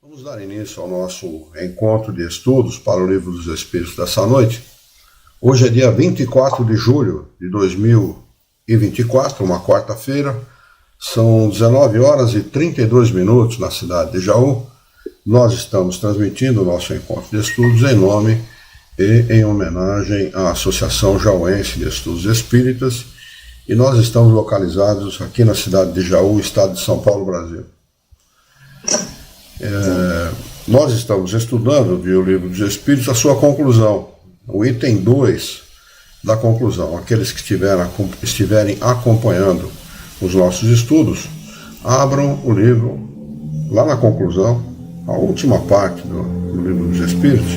Vamos dar início ao nosso encontro de estudos para o Livro dos Espíritos dessa noite. Hoje é dia 24 de julho de 2024, uma quarta-feira. São 19 horas e 32 minutos na cidade de Jaú. Nós estamos transmitindo o nosso encontro de estudos em nome e em homenagem à Associação Jauense de Estudos Espíritas. E nós estamos localizados aqui na cidade de Jaú, estado de São Paulo, Brasil. Nós estamos estudando o Livro dos Espíritos, a sua conclusão, o item 2 da conclusão. Aqueles que estiverem acompanhando os nossos estudos, abram o livro lá na conclusão, a última parte do Livro dos Espíritos,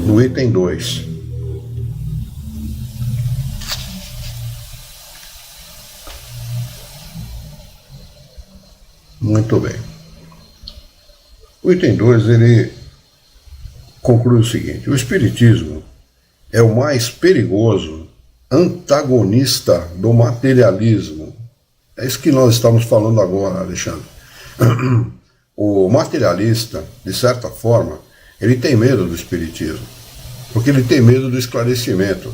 no item 2. Muito bem. O item 2, ele conclui o seguinte: o Espiritismo é o mais perigoso antagonista do materialismo. É isso que nós estamos falando agora, Alexandre. O materialista, de certa forma, ele tem medo do Espiritismo, porque ele tem medo do esclarecimento.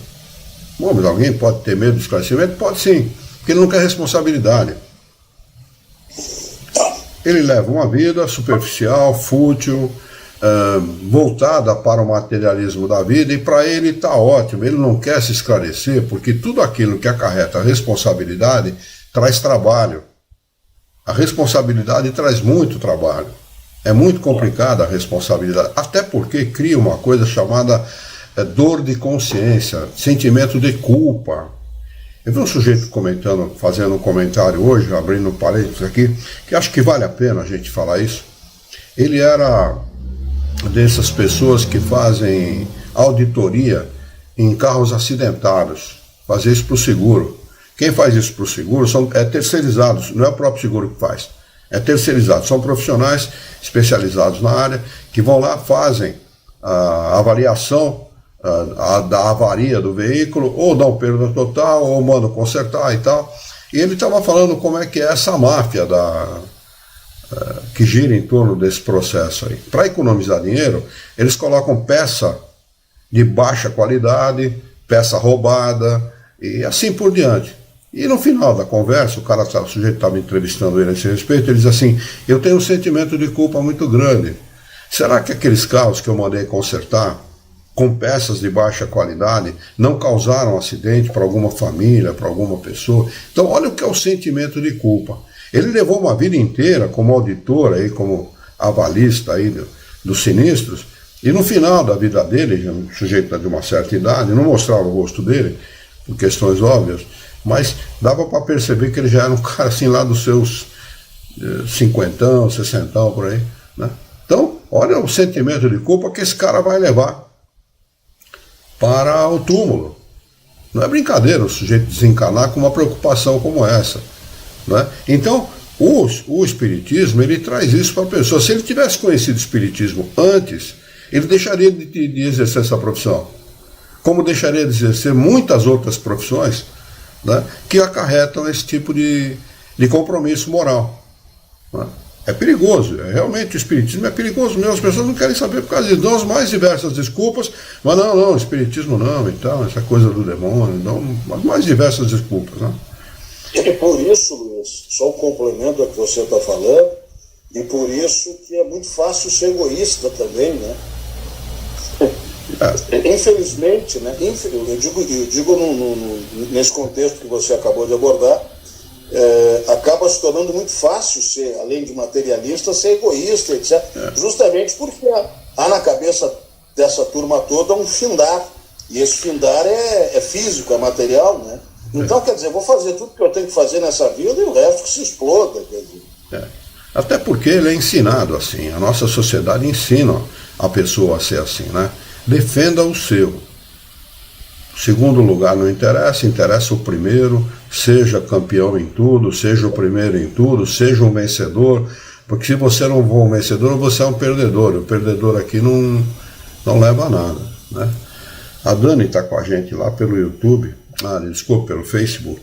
Bom, mas alguém pode ter medo do esclarecimento? Pode sim, porque ele não quer responsabilidade. Ele leva uma vida superficial, fútil, voltada para o materialismo da vida, e para ele está ótimo. Ele não quer se esclarecer, porque tudo aquilo que acarreta a responsabilidade traz trabalho. A responsabilidade traz muito trabalho. É muito complicada a responsabilidade, até porque cria uma coisa chamada dor de consciência, sentimento de culpa. Eu vi um sujeito fazendo um comentário hoje, abrindo um parênteses aqui, que acho que vale a pena a gente falar isso. Ele era dessas pessoas que fazem auditoria em carros acidentados, fazer isso para o seguro. Quem faz isso para o seguro é terceirizados, não é o próprio seguro que faz, é terceirizado. São profissionais especializados na área que vão lá, fazem a avaliação da avaria do veículo, ou dão perda total, ou mandam consertar e tal. E ele estava falando como é que é essa máfia que gira em torno desse processo aí. Para economizar dinheiro, eles colocam peça de baixa qualidade, peça roubada, e assim por diante. E no final da conversa, o sujeito estava entrevistando ele a esse respeito, ele diz assim: eu tenho um sentimento de culpa muito grande. Será que aqueles carros que eu mandei consertar, com peças de baixa qualidade, não causaram acidente para alguma família, para alguma pessoa? Então, olha o que é o sentimento de culpa. Ele levou uma vida inteira como auditor, aí, como avalista aí dos sinistros, e no final da vida dele, o sujeito de uma certa idade, não mostrava o rosto dele, por questões óbvias, mas dava para perceber que ele já era um cara assim lá dos seus 50, 60, por aí, né? Então, olha o sentimento de culpa que esse cara vai levar para o túmulo. Não é brincadeira o sujeito desencarnar com uma preocupação como essa, né? Então, o Espiritismo, ele traz isso para a pessoa. Se ele tivesse conhecido o Espiritismo antes, ele deixaria de exercer essa profissão, como deixaria de exercer muitas outras profissões, né, que acarretam esse tipo de compromisso moral, né? É perigoso, realmente o Espiritismo é perigoso mesmo, as pessoas não querem saber por causa disso, dão as mais diversas desculpas, mas não, Espiritismo não, então, essa coisa do demônio, não, as mais diversas desculpas, né? E por isso, Luiz, só um complemento ao que você está falando, e por isso que é muito fácil ser egoísta também, né? Infelizmente, né? Eu digo nesse contexto que você acabou de abordar, acaba se tornando muito fácil ser, além de materialista, ser egoísta, etc. Justamente porque há na cabeça dessa turma toda um findar, e esse findar é físico, é material, né? Então, quer dizer, vou fazer tudo que eu tenho que fazer nessa vida e o resto que se exploda, quer dizer. Até porque ele é ensinado assim, a nossa sociedade ensina a pessoa a ser assim, né? Defenda o seu. O segundo lugar não interessa, interessa o primeiro. Seja campeão em tudo, seja o primeiro em tudo, seja um vencedor, porque se você não for um vencedor, você é um perdedor. O perdedor aqui não leva a nada, né? A Dani está com a gente lá pelo YouTube, desculpa, pelo Facebook.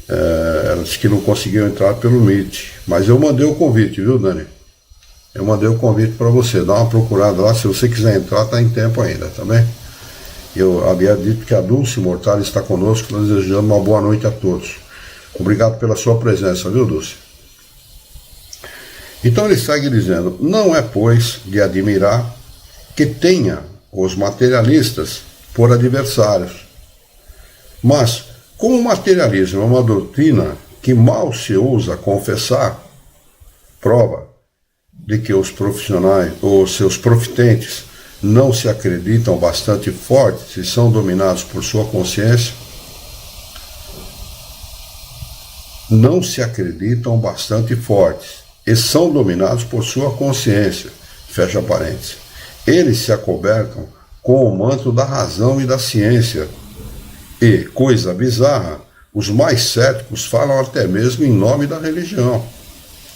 Ela disse que não conseguiu entrar pelo Meet, mas eu mandei o convite, viu, Dani? Eu mandei o convite para você, dá uma procurada lá, se você quiser entrar, está em tempo ainda, tá bem? Eu havia dito que a Dulce Mortal está conosco, nós desejamos uma boa noite a todos. Obrigado pela sua presença, viu, Dulce? Então ele segue dizendo, não é, pois, de admirar que tenha os materialistas por adversários. Mas, como o materialismo é uma doutrina que mal se ousa confessar, prova de que os profissionais, ou seus profitentes, não se acreditam bastante fortes e são dominados por sua consciência, não se acreditam bastante fortes e são dominados por sua consciência, fecha parênteses. Eles se acobertam com o manto da razão e da ciência e, coisa bizarra, os mais céticos falam até mesmo em nome da religião,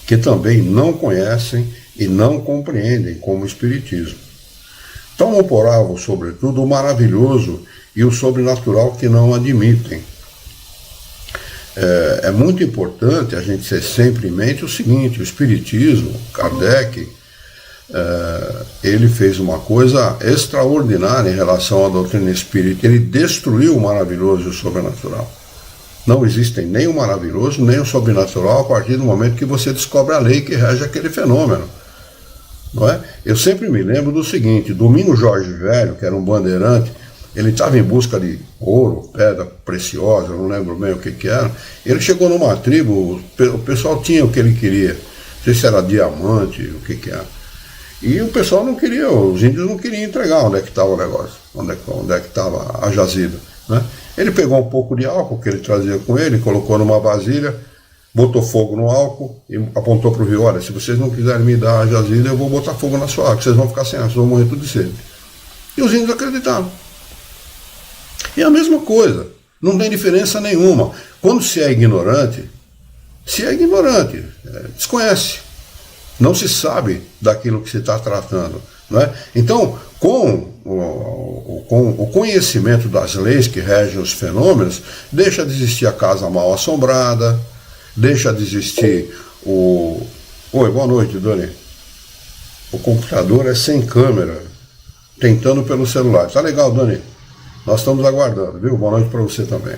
que também não conhecem e não compreendem como o Espiritismo. Tomam por alvo, sobretudo, o maravilhoso e o sobrenatural que não admitem. É muito importante a gente ter sempre em mente o seguinte, o Espiritismo, Kardec, ele fez uma coisa extraordinária em relação à doutrina espírita, ele destruiu o maravilhoso e o sobrenatural. Não existem nem o maravilhoso, nem o sobrenatural a partir do momento que você descobre a lei que rege aquele fenômeno. Não é? Eu sempre me lembro do seguinte, Domingos Jorge Velho, que era um bandeirante, ele estava em busca de ouro, pedra preciosa, eu não lembro bem o que era, ele chegou numa tribo, o pessoal tinha o que ele queria, não sei se era diamante, o que era, e o pessoal não queria, os índios não queriam entregar onde é que estava o negócio, onde é que estava a jazida, né? Ele pegou um pouco de álcool que ele trazia com ele, colocou numa vasilha, botou fogo no álcool e apontou para o rio, olha, se vocês não quiserem me dar a jazida, eu vou botar fogo na sua água, vocês vão ficar sem água, vocês vão morrer tudo de sede. E os índios acreditaram. E a mesma coisa, não tem diferença nenhuma. Quando se é ignorante, desconhece, não se sabe daquilo que se está tratando. Não é? Então, com o conhecimento das leis que regem os fenômenos, deixa de existir a casa mal assombrada, deixa de existir o... Oi, boa noite, Dani. O computador é sem câmera, tentando pelo celular. Tá legal, Dani? Nós estamos aguardando, viu? Boa noite para você também.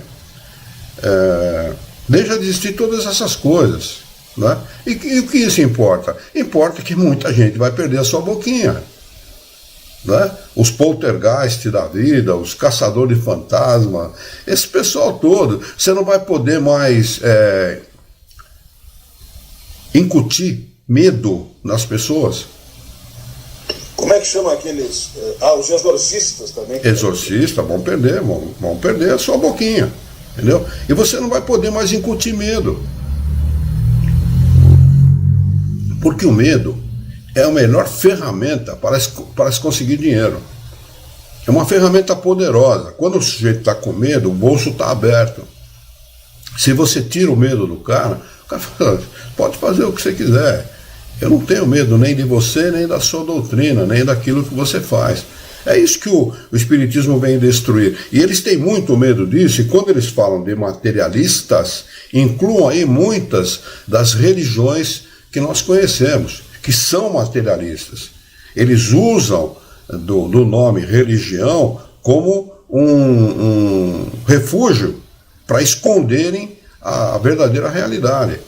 Deixa de existir todas essas coisas. Né? E o que isso importa? Importa que muita gente vai perder a sua boquinha. Né? Os poltergeist da vida, os caçadores de fantasma, esse pessoal todo, você não vai poder mais incutir medo nas pessoas. Como é que chama aqueles... os exorcistas também. Exorcistas vão perder a sua boquinha, entendeu? E você não vai poder mais incutir medo. Porque o medo é a melhor ferramenta para se conseguir dinheiro. É uma ferramenta poderosa. Quando o sujeito está com medo, o bolso está aberto. Se você tira o medo do cara, o cara fala, pode fazer o que você quiser. Eu não tenho medo nem de você, nem da sua doutrina, nem daquilo que você faz. É isso que o Espiritismo vem destruir. E eles têm muito medo disso, e quando eles falam de materialistas, incluam aí muitas das religiões que nós conhecemos, que são materialistas. Eles usam do nome religião como um refúgio para esconderem a verdadeira realidade.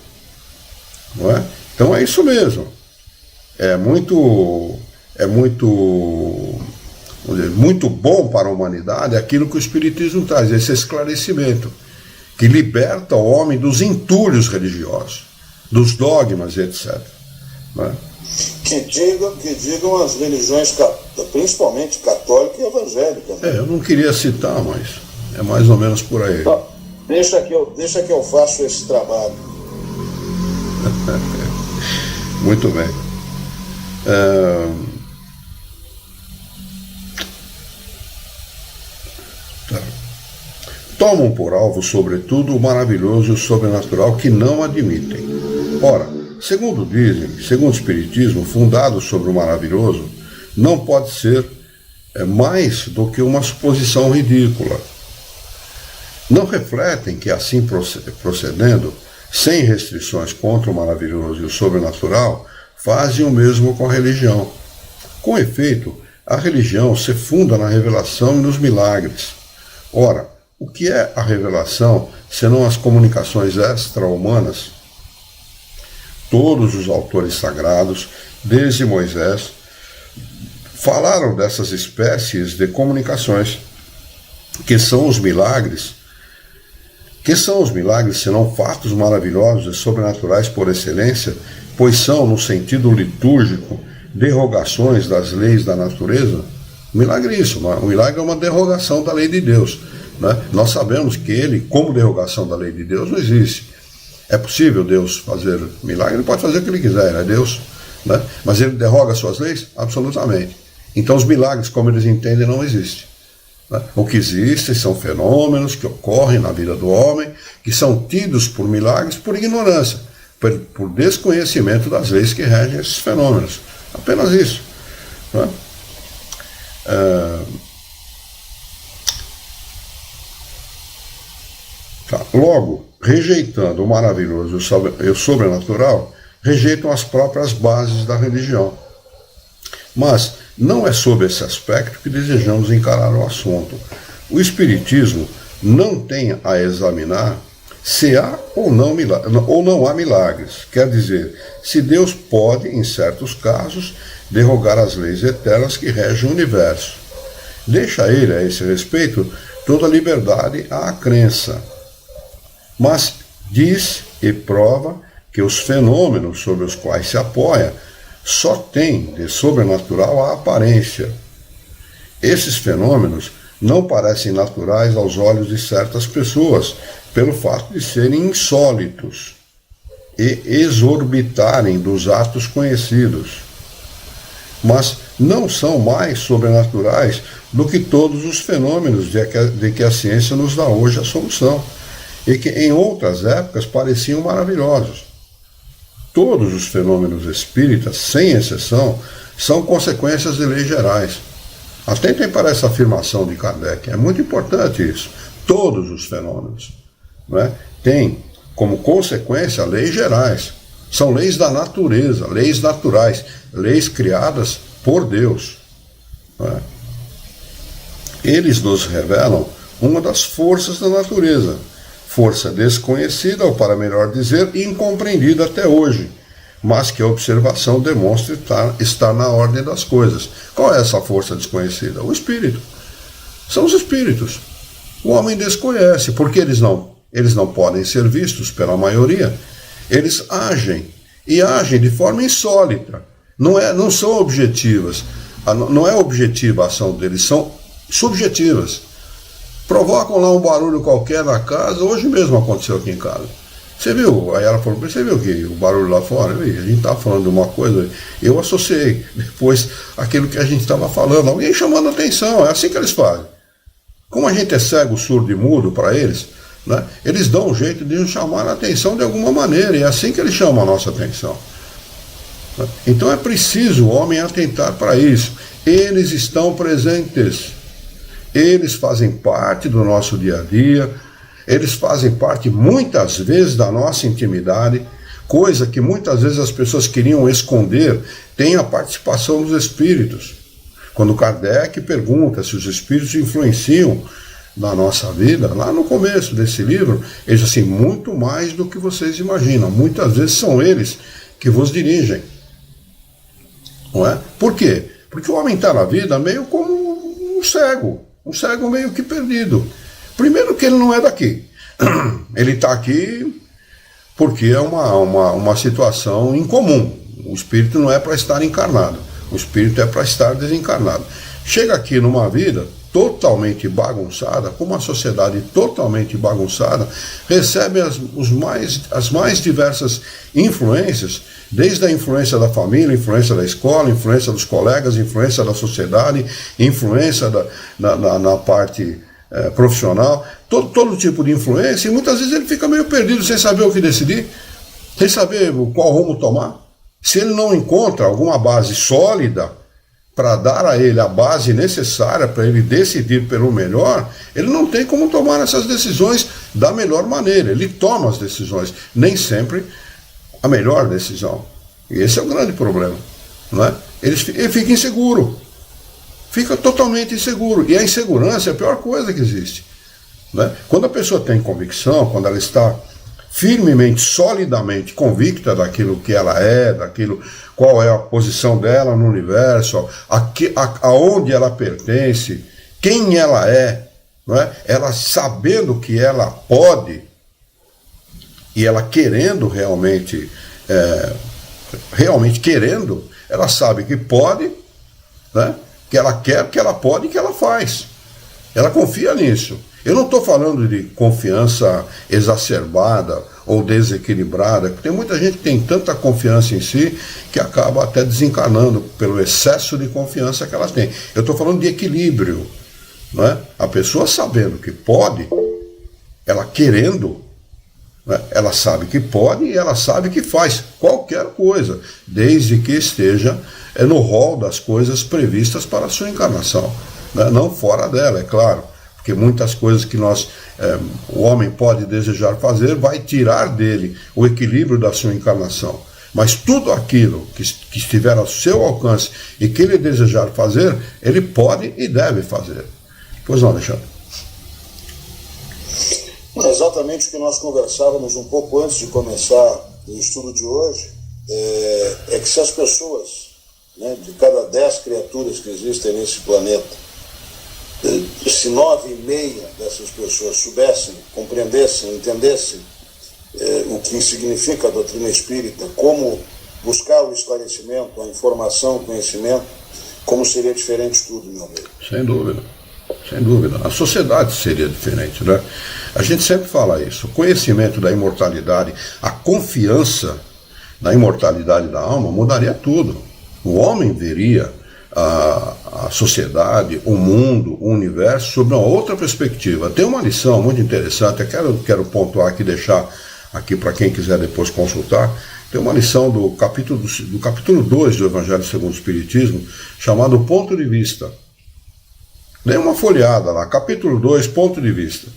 Não é? Então é isso mesmo. É muito bom para a humanidade aquilo que o Espiritismo traz, esse esclarecimento, que liberta o homem dos entulhos religiosos, dos dogmas, etc. Né? Que digam as religiões, principalmente católica e evangélica. Né? Eu não queria citar, mas é mais ou menos por aí. Então, deixa que eu faço esse trabalho. Muito bem. Tá. Tomam por alvo, sobretudo, o maravilhoso e o sobrenatural que não admitem. Ora, segundo dizem, segundo o Espiritismo, fundado sobre o maravilhoso, não pode ser mais do que uma suposição ridícula. Não refletem que, assim procedendo, sem restrições contra o maravilhoso e o sobrenatural, fazem o mesmo com a religião. Com efeito, a religião se funda na revelação e nos milagres. Ora, o que é a revelação, senão as comunicações extra-humanas? Todos os autores sagrados, desde Moisés, falaram dessas espécies de comunicações, que são os milagres. Que são os milagres, senão fatos maravilhosos e sobrenaturais por excelência, pois são, no sentido litúrgico, derrogações das leis da natureza? O milagre é isso, o milagre é uma derrogação da lei de Deus. Né? Nós sabemos que ele, como derrogação da lei de Deus, não existe. É possível Deus fazer milagre? Ele pode fazer o que ele quiser, ele é Deus. Né? Mas ele derroga suas leis? Absolutamente. Então os milagres, como eles entendem, não existem. Né? O que existe são fenômenos que ocorrem na vida do homem, que são tidos por milagres por ignorância, por desconhecimento das leis que regem esses fenômenos. Apenas isso. Né? Logo, rejeitando o maravilhoso e o sobrenatural, rejeitam as próprias bases da religião. Mas não é sob esse aspecto que desejamos encarar o assunto. O Espiritismo não tem a examinar se há ou não há milagres. Quer dizer, se Deus pode, em certos casos, derrogar as leis eternas que regem o universo. Deixa ele, a esse respeito, toda a liberdade à crença. Mas diz e prova que os fenômenos sobre os quais se apoia só têm de sobrenatural a aparência. Esses fenômenos não parecem naturais aos olhos de certas pessoas, pelo fato de serem insólitos e exorbitarem dos atos conhecidos. Mas não são mais sobrenaturais do que todos os fenômenos de que a ciência nos dá hoje a solução, e que em outras épocas pareciam maravilhosos. Todos os fenômenos espíritas, sem exceção, são consequências de leis gerais. Atentem para essa afirmação de Kardec, é muito importante isso. Todos os fenômenos, né, têm como consequência leis gerais. São leis da natureza, leis naturais, leis criadas por Deus. Né? Eles nos revelam uma das forças da natureza, força desconhecida, ou para melhor dizer, incompreendida até hoje, mas que a observação demonstra estar na ordem das coisas. Qual é essa força desconhecida? O espírito. São os espíritos. O homem desconhece, porque eles não podem ser vistos pela maioria. Eles agem, e agem de forma insólita. Não são objetivas. Não é objetiva a ação deles, são subjetivas. Provocam lá um barulho qualquer na casa. Hoje mesmo aconteceu aqui em casa. Você viu? Aí ela falou, você viu que o barulho lá fora? A gente estava falando de uma coisa, eu associei depois aquilo que a gente estava falando, alguém chamando a atenção, é assim que eles fazem. Como a gente é cego, surdo e mudo para eles, né, eles dão um jeito de nos chamar a atenção de alguma maneira, e é assim que eles chamam a nossa atenção. Então é preciso o homem atentar para isso. Eles estão presentes. Eles fazem parte do nosso dia a dia, eles fazem parte muitas vezes da nossa intimidade, coisa que muitas vezes as pessoas queriam esconder, tem a participação dos espíritos. Quando Kardec pergunta se os espíritos influenciam na nossa vida, lá no começo desse livro, ele diz assim, muito mais do que vocês imaginam, muitas vezes são eles que vos dirigem. Não é? Por quê? Porque o homem está na vida meio como um cego meio que perdido. Primeiro que ele não é daqui. Ele está aqui porque é uma situação incomum. O espírito não é para estar encarnado. O espírito é para estar desencarnado. Chega aqui numa vida totalmente bagunçada, com uma sociedade totalmente bagunçada, recebe as mais diversas influências, desde a influência da família, influência da escola, influência dos colegas, influência da sociedade, influência na parte profissional, todo tipo de influência, e muitas vezes ele fica meio perdido, sem saber o que decidir, sem saber qual rumo tomar. Se ele não encontra alguma base sólida para dar a ele a base necessária para ele decidir pelo melhor, ele não tem como tomar essas decisões da melhor maneira. Ele toma as decisões, nem sempre a melhor decisão. E esse é o grande problema, não é? Ele fica inseguro, fica totalmente inseguro. E a insegurança é a pior coisa que existe, não é? Quando a pessoa tem convicção, quando ela está firmemente, solidamente convicta daquilo que ela é, daquilo, qual é a posição dela no universo, aonde ela pertence, quem ela é, não é? Ela sabendo que ela pode, e ela querendo realmente querendo, ela sabe que pode, né? Que ela quer, que ela pode e que ela faz. Ela confia nisso. Eu não estou falando de confiança exacerbada ou desequilibrada, porque tem muita gente que tem tanta confiança em si que acaba até desencarnando pelo excesso de confiança que ela tem. Eu estou falando de equilíbrio, não é? A pessoa sabendo que pode, ela querendo, né? Ela sabe que pode e ela sabe que faz qualquer coisa, desde que esteja no rol das coisas previstas para a sua encarnação, né? Não fora dela, é claro. Porque muitas coisas que o homem pode desejar fazer vai tirar dele o equilíbrio da sua encarnação. Mas tudo aquilo que estiver ao seu alcance e que ele desejar fazer, ele pode e deve fazer. Pois não, Alexandre? Exatamente o que nós conversávamos um pouco antes de começar o estudo de hoje, é que se as pessoas, né, de cada 10 criaturas que existem nesse planeta, se 9,5 dessas pessoas soubessem, compreendessem, entendessem o que significa a doutrina espírita, como buscar o esclarecimento, a informação, o conhecimento, como seria diferente tudo, meu amigo? Sem dúvida, sem dúvida. A sociedade seria diferente, né? A gente sempre fala isso. O conhecimento da imortalidade, a confiança na imortalidade da alma mudaria tudo. O homem veria a sociedade, o mundo, o universo sob uma outra perspectiva. Tem uma lição muito interessante, eu quero pontuar aqui, deixar aqui para quem quiser depois consultar. Tem uma lição do capítulo 2 do Evangelho segundo o Espiritismo, chamado Ponto de Vista. Dê uma folheada lá, capítulo 2, Ponto de Vista.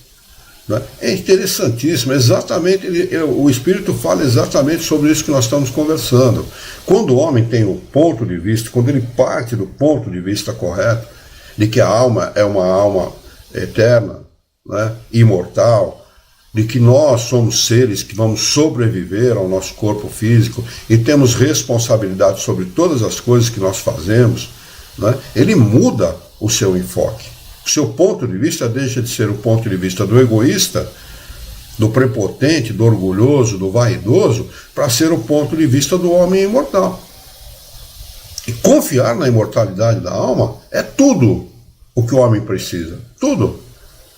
É interessantíssimo, exatamente, o Espírito fala exatamente sobre isso que nós estamos conversando. Quando o homem tem o ponto de vista, quando ele parte do ponto de vista correto, de que a alma é uma alma eterna, né, imortal, de que nós somos seres que vamos sobreviver ao nosso corpo físico e temos responsabilidade sobre todas as coisas que nós fazemos, né, ele muda o seu enfoque. O seu ponto de vista deixa de ser o ponto de vista do egoísta, do prepotente, do orgulhoso, do vaidoso, para ser o ponto de vista do homem imortal. E confiar na imortalidade da alma é tudo o que o homem precisa. Tudo.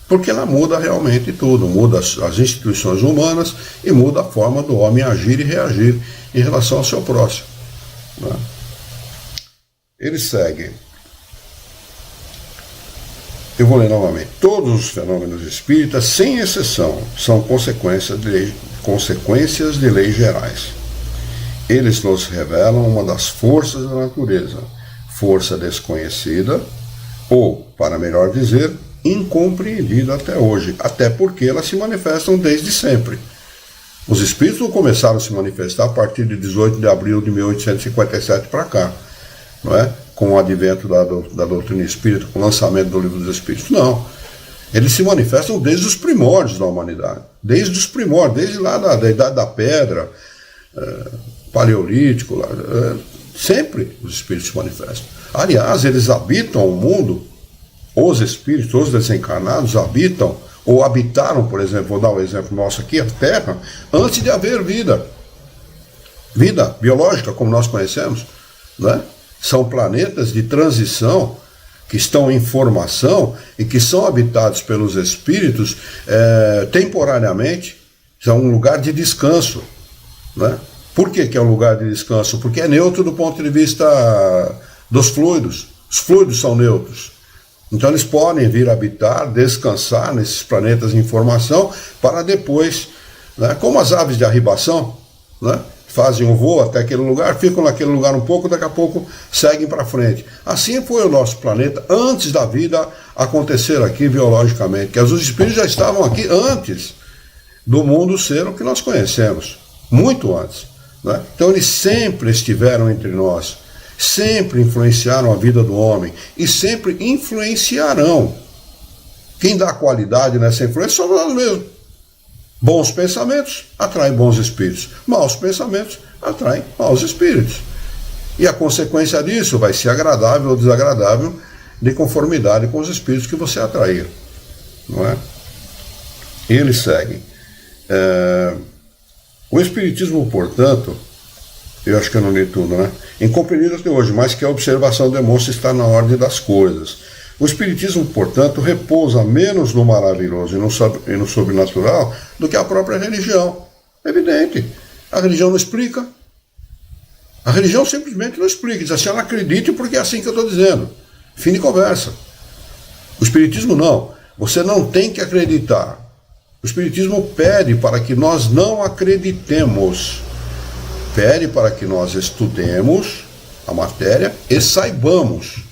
Porque ela muda realmente tudo. Muda as instituições humanas e muda a forma do homem agir e reagir em relação ao seu próximo. Né? Ele segue. Eu vou ler novamente. Todos os fenômenos espíritas, sem exceção, são consequências de leis gerais. Eles nos revelam uma das forças da natureza, força desconhecida, ou, para melhor dizer, incompreendida até hoje, até porque elas se manifestam desde sempre. Os espíritos não começaram a se manifestar a partir de 18 de abril de 1857 para cá, não é? Com o advento da doutrina espírita, com o lançamento do Livro dos Espíritos. Não. Eles se manifestam desde os primórdios da humanidade. Desde os primórdios, desde lá da Idade da Pedra, Paleolítico, sempre os espíritos se manifestam. Aliás, eles habitam o mundo, os espíritos, os desencarnados habitam, ou habitaram, por exemplo, vou dar um exemplo nosso aqui, a Terra, antes de haver vida. Vida biológica, como nós conhecemos, né? São planetas de transição que estão em formação e que são habitados pelos espíritos temporariamente. São um lugar de descanso, né? Por que é um lugar de descanso? Porque é neutro do ponto de vista dos fluidos. Os fluidos são neutros. Então eles podem vir habitar, descansar nesses planetas em formação para depois, né, como as aves de arribação, né, fazem um voo até aquele lugar, ficam naquele lugar um pouco, daqui a pouco seguem para frente. Assim foi o nosso planeta antes da vida acontecer aqui biologicamente, que os espíritos já estavam aqui antes do mundo ser o que nós conhecemos, muito antes. né? Então eles sempre estiveram entre nós, sempre influenciaram a vida do homem e sempre influenciarão. Quem dá qualidade nessa influência somos nós mesmos. Bons pensamentos atraem bons espíritos, maus pensamentos atraem maus espíritos. E a consequência disso vai ser agradável ou desagradável de conformidade com os espíritos que você atrair, não é? Eles seguem. O Espiritismo, portanto, eu acho que eu não li tudo, né? Incompreendido até hoje, mas que a observação demonstra estar na ordem das coisas. O Espiritismo, portanto, repousa menos no maravilhoso e no sobrenatural do que a própria religião. É evidente. A religião não explica. A religião simplesmente não explica. Diz assim, ela acredite porque é assim que eu estou dizendo. Fim de conversa. O Espiritismo não. Você não tem que acreditar. O Espiritismo pede para que nós não acreditemos. Pede para que nós estudemos a matéria e saibamos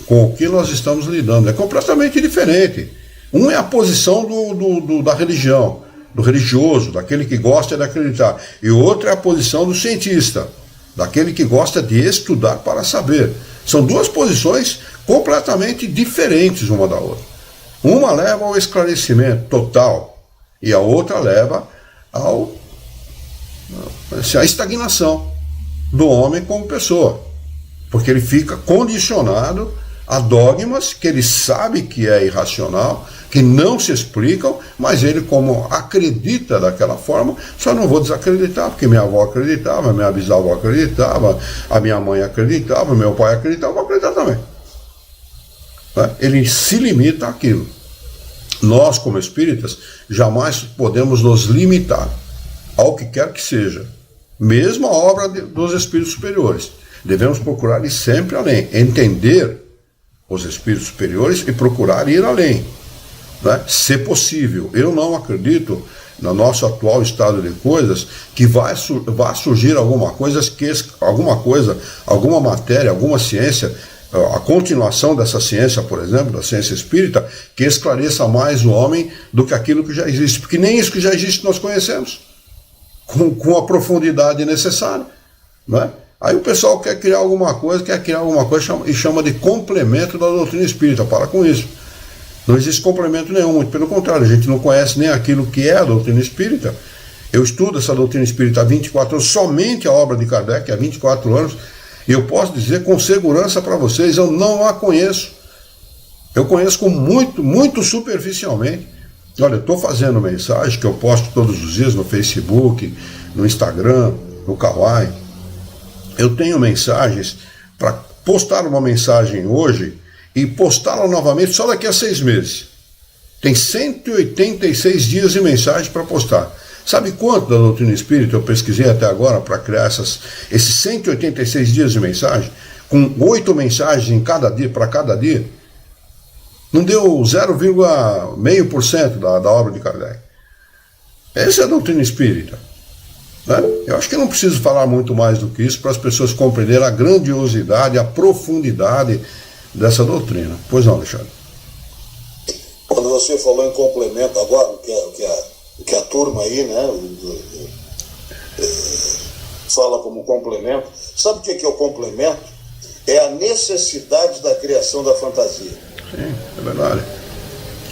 com o que nós estamos lidando. É completamente diferente. Um é a posição da religião, do religioso, daquele que gosta de acreditar. E o outro é a posição do cientista, daquele que gosta de estudar para saber. São duas posições completamente diferentes uma da outra. Uma leva ao esclarecimento total e a outra leva à estagnação do homem como pessoa, porque ele fica condicionado a dogmas que ele sabe que é irracional, que não se explicam, mas ele, como acredita daquela forma, só não vou desacreditar, porque minha avó acreditava, minha bisavó acreditava, a minha mãe acreditava, meu pai acreditava, vou acreditar também. Ele se limita àquilo. Nós, como espíritas, jamais podemos nos limitar ao que quer que seja, mesmo a obra dos espíritos superiores. Devemos procurar ir sempre além, entender os espíritos superiores e procurar ir além, né? Se possível. Eu não acredito, no nosso atual estado de coisas, que vai surgir alguma matéria, alguma ciência, a continuação dessa ciência, por exemplo, da ciência espírita, que esclareça mais o homem do que aquilo que já existe, porque nem isso que já existe nós conhecemos com a profundidade necessária, né? Aí o pessoal quer criar alguma coisa e chama de complemento da doutrina espírita. Para com isso. Não existe complemento nenhum, muito pelo contrário, a gente não conhece nem aquilo que é a doutrina espírita. Eu estudo essa doutrina espírita há 24 anos, somente a obra de Kardec há 24 anos, e eu posso dizer com segurança para vocês, eu não a conheço. Eu conheço muito superficialmente. Olha, eu estou fazendo mensagem que eu posto todos os dias no Facebook, no Instagram, no Kawaii. Eu tenho mensagens para postar uma mensagem hoje e postá-la novamente só daqui a 6 meses. Tem 186 dias de mensagem para postar. Sabe quanto da doutrina espírita eu pesquisei até agora para criar esses 186 dias de mensagem? Com 8 mensagens para cada dia? Não deu 0,5% da obra de Kardec. Essa é a doutrina espírita. Né? Eu acho que não preciso falar muito mais do que isso para as pessoas compreenderem a grandiosidade, a profundidade dessa doutrina. Pois não, Alexandre? Quando você falou em complemento agora, o que a turma aí, né, fala como complemento, sabe o que é o complemento? É a necessidade da criação da fantasia. Sim, é verdade.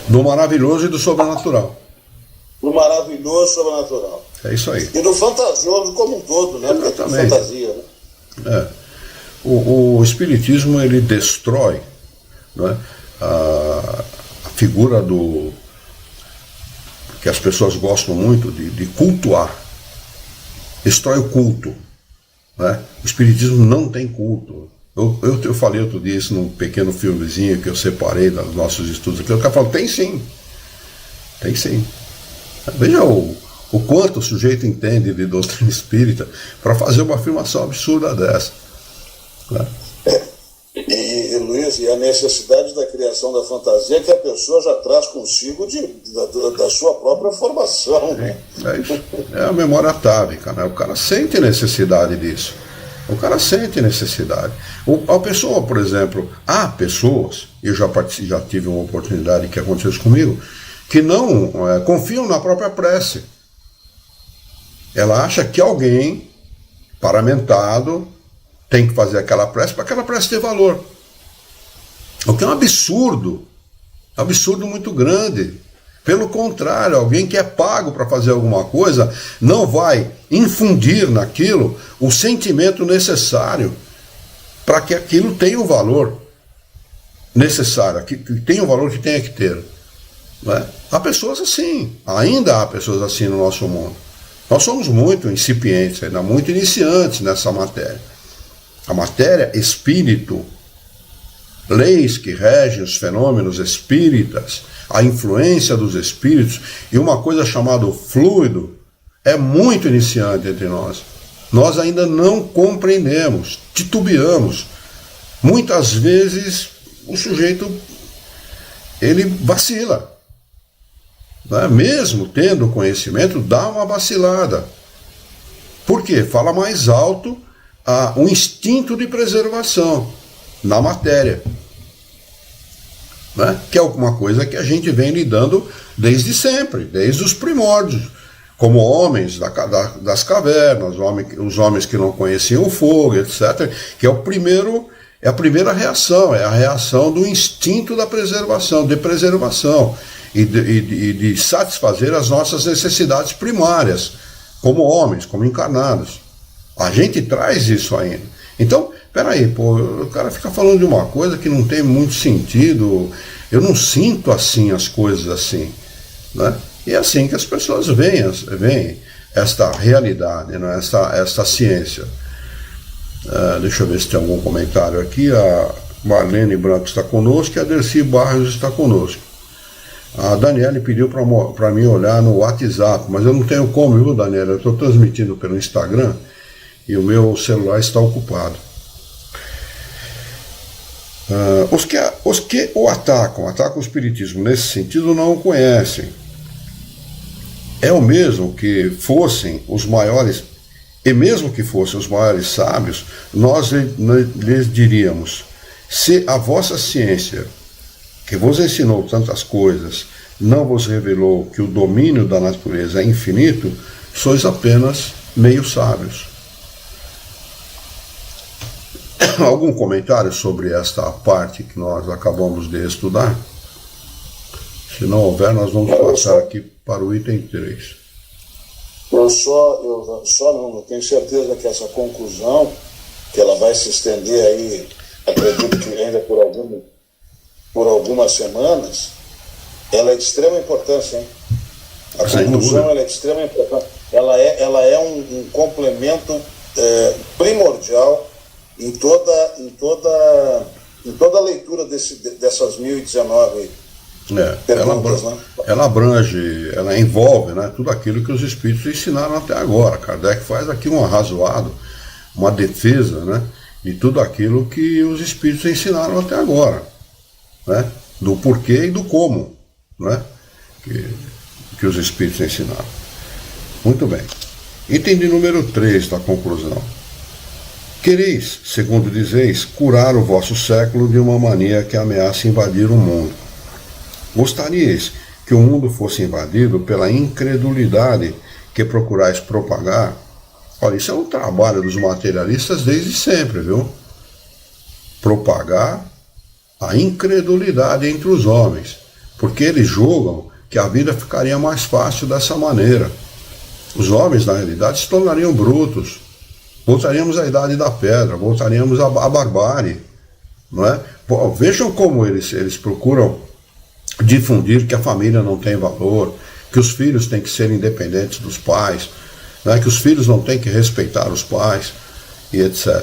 Do maravilhoso e do sobrenatural. Do maravilhoso e sobrenatural. É isso aí. E do fantasioso como um todo, né? Porque é fantasia, né? O espiritismo, ele destrói, né, a figura que as pessoas gostam muito de cultuar. Destrói o culto, né? O espiritismo não tem culto. Eu falei outro dia isso num pequeno filmezinho que eu separei dos nossos estudos aqui. O cara falou, tem sim. Tem sim. Veja o quanto o sujeito entende de doutrina espírita para fazer uma afirmação absurda dessa. Né? E Luiz, e a necessidade da criação da fantasia que a pessoa já traz consigo da sua própria formação. Né? É isso. É a memória atávica, né? O cara sente necessidade disso. O cara sente necessidade. A pessoa, por exemplo, há pessoas, eu já tive uma oportunidade que aconteceu isso comigo, que não confiam na própria prece. Ela acha que alguém paramentado tem que fazer aquela prece para aquela prece ter valor. O que é um absurdo muito grande. Pelo contrário, alguém que é pago para fazer alguma coisa não vai infundir naquilo o sentimento necessário para que aquilo tenha o valor necessário, que tenha o valor que tenha que ter. Né? Há pessoas assim, ainda há pessoas assim no nosso mundo. Nós somos muito incipientes, ainda muito iniciantes nessa matéria. A matéria espírito, leis que regem os fenômenos espíritas, a influência dos espíritos e uma coisa chamada fluido é muito iniciante entre nós. Nós ainda não compreendemos, titubeamos. Muitas vezes o sujeito ele vacila. Né? Mesmo tendo conhecimento, dá uma vacilada. Por quê? Fala mais alto o instinto de preservação na matéria. Né? Que é uma coisa que a gente vem lidando desde sempre, desde os primórdios, como homens das cavernas, os homens que não conheciam o fogo, etc., que é a primeira reação, é a reação do instinto da preservação, de preservação, e de satisfazer as nossas necessidades primárias, como homens, como encarnados. A gente traz isso ainda. Então, peraí, o cara fica falando de uma coisa que não tem muito sentido, eu não sinto assim as coisas assim, né? E é assim que as pessoas veem esta realidade, né? esta ciência. Deixa eu ver se tem algum comentário aqui. A Marlene Branco está conosco e a Dercy Barros está conosco. A Daniele pediu para mim olhar no WhatsApp, mas eu não tenho como, viu, Daniele? Eu estou transmitindo pelo Instagram e o meu celular está ocupado. Os que o atacam o espiritismo nesse sentido não o conhecem. É o mesmo que fossem os maiores, e mesmo que fossem os maiores sábios, nós lhes diríamos: se a vossa ciência, que vos ensinou tantas coisas, não vos revelou que o domínio da natureza é infinito, sois apenas meio sábios. Algum comentário sobre esta parte que nós acabamos de estudar? Se não houver, nós vamos passar aqui para o item 3. Eu tenho certeza que essa conclusão, que ela vai se estender aí, acredito que ainda por algumas semanas, ela é de extrema importância, hein? A conclusão ela é de extrema importância. Ela é um complemento primordial em toda a leitura dessas 1019 perguntas, né? Ela abrange, ela envolve, né, tudo aquilo que os espíritos ensinaram até agora. Kardec faz aqui um arrazoado, uma defesa, né, de tudo aquilo que os espíritos ensinaram até agora, né, do porquê e do como, né, que os espíritos ensinaram. Muito bem. Item de número 3 da conclusão. Quereis, segundo dizeis, curar o vosso século de uma mania que ameaça invadir o mundo. Gostaríeis que o mundo fosse invadido pela incredulidade que procurais propagar? Olha, isso é um trabalho dos materialistas desde sempre, viu? Propagar a incredulidade entre os homens, porque eles julgam que a vida ficaria mais fácil dessa maneira. Os homens, na realidade, se tornariam brutos. Voltaríamos à idade da pedra, voltaríamos à barbárie, não é? Vejam como eles procuram difundir que a família não tem valor, que os filhos têm que ser independentes dos pais, né? Que os filhos não têm que respeitar os pais, e etc.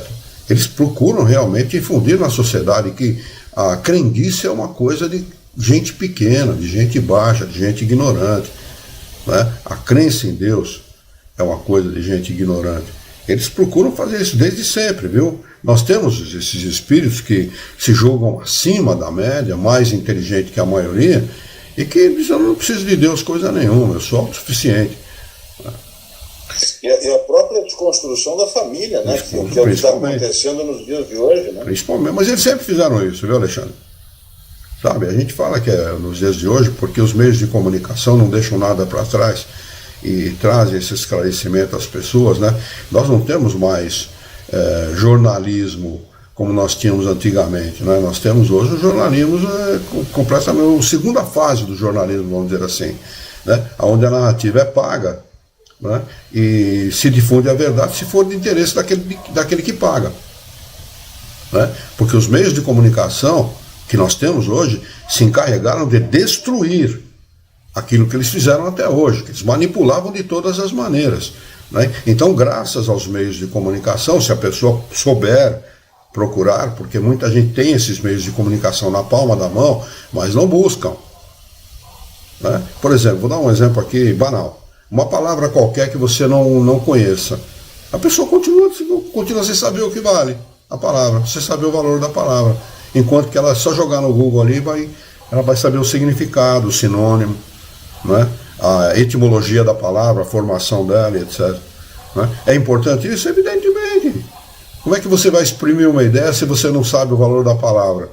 Eles procuram realmente difundir na sociedade que a crendice é uma coisa de gente pequena, de gente baixa, de gente ignorante, né? A crença em Deus é uma coisa de gente ignorante. Eles procuram fazer isso desde sempre, viu? Nós temos esses espíritos que se julgam acima da média, mais inteligente que a maioria, e que dizem: eu não preciso de Deus coisa nenhuma, eu sou autossuficiente. E a própria desconstrução da família, né? Que é o que está acontecendo nos dias de hoje, né? Principalmente, mas eles sempre fizeram isso, viu, Alexandre? Sabe, a gente fala que é nos dias de hoje porque os meios de comunicação não deixam nada para trás. e trazem esse esclarecimento às pessoas, né? Nós não temos mais jornalismo como nós tínhamos antigamente, né? Nós temos hoje o jornalismo completamente, a segunda fase do jornalismo, vamos dizer assim, né? Onde a narrativa é paga, né? E se difunde a verdade se for de interesse daquele que paga, né? Porque os meios de comunicação que nós temos hoje se encarregaram de destruir aquilo que eles fizeram até hoje, que eles manipulavam de todas as maneiras, né? Então, graças aos meios de comunicação, se a pessoa souber procurar, porque muita gente tem esses meios de comunicação na palma da mão, mas não buscam, né? Por exemplo, vou dar um exemplo aqui banal, uma palavra qualquer que você não conheça, a pessoa continua sem saber o que vale a palavra, sem saber o valor da palavra, enquanto que ela só jogar no Google ali, ela vai saber o significado, o sinônimo, né? A etimologia da palavra, a formação dela, etc. Né? É importante isso? Evidentemente. Como é que você vai exprimir uma ideia se você não sabe o valor da palavra?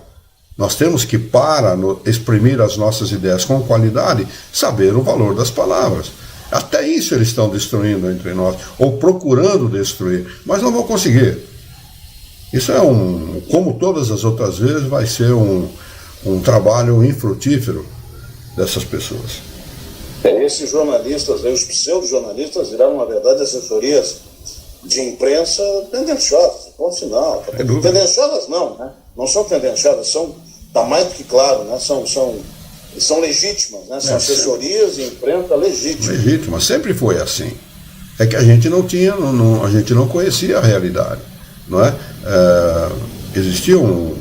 Nós temos que, para exprimir as nossas ideias com qualidade, saber o valor das palavras. Até isso eles estão destruindo entre nós, ou procurando destruir, mas não vão conseguir. Isso é como todas as outras vezes, vai ser um trabalho infrutífero dessas pessoas. Esses jornalistas, os pseudo-jornalistas viraram, na verdade, assessorias de imprensa tendenciosas, ponto final. Tendenciosas não, né? Não são tendenciosas, está mais do que claro, né? São legítimas, né? São assessorias de imprensa legítimas. Legítimas, sempre foi assim. É que a gente não tinha, a gente não conhecia a realidade, não é? Existia um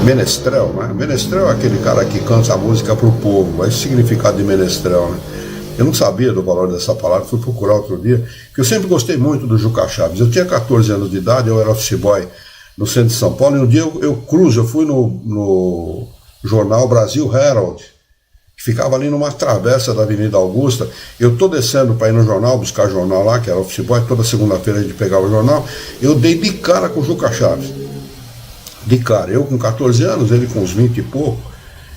menestrel, né? Menestrel é aquele cara que canta a música para o povo, é o significado de menestrel, né? Eu não sabia do valor dessa palavra, fui procurar outro dia, porque eu sempre gostei muito do Juca Chaves. Eu tinha 14 anos de idade, eu era office boy no centro de São Paulo, e um dia eu fui no jornal Brasil Herald, que ficava ali numa travessa da Avenida Augusta. Eu estou descendo para ir no jornal, buscar jornal lá, que era office boy, toda segunda-feira a gente pegava o jornal, eu dei de cara com o Juca Chaves. De cara, eu com 14 anos, ele com uns 20 e pouco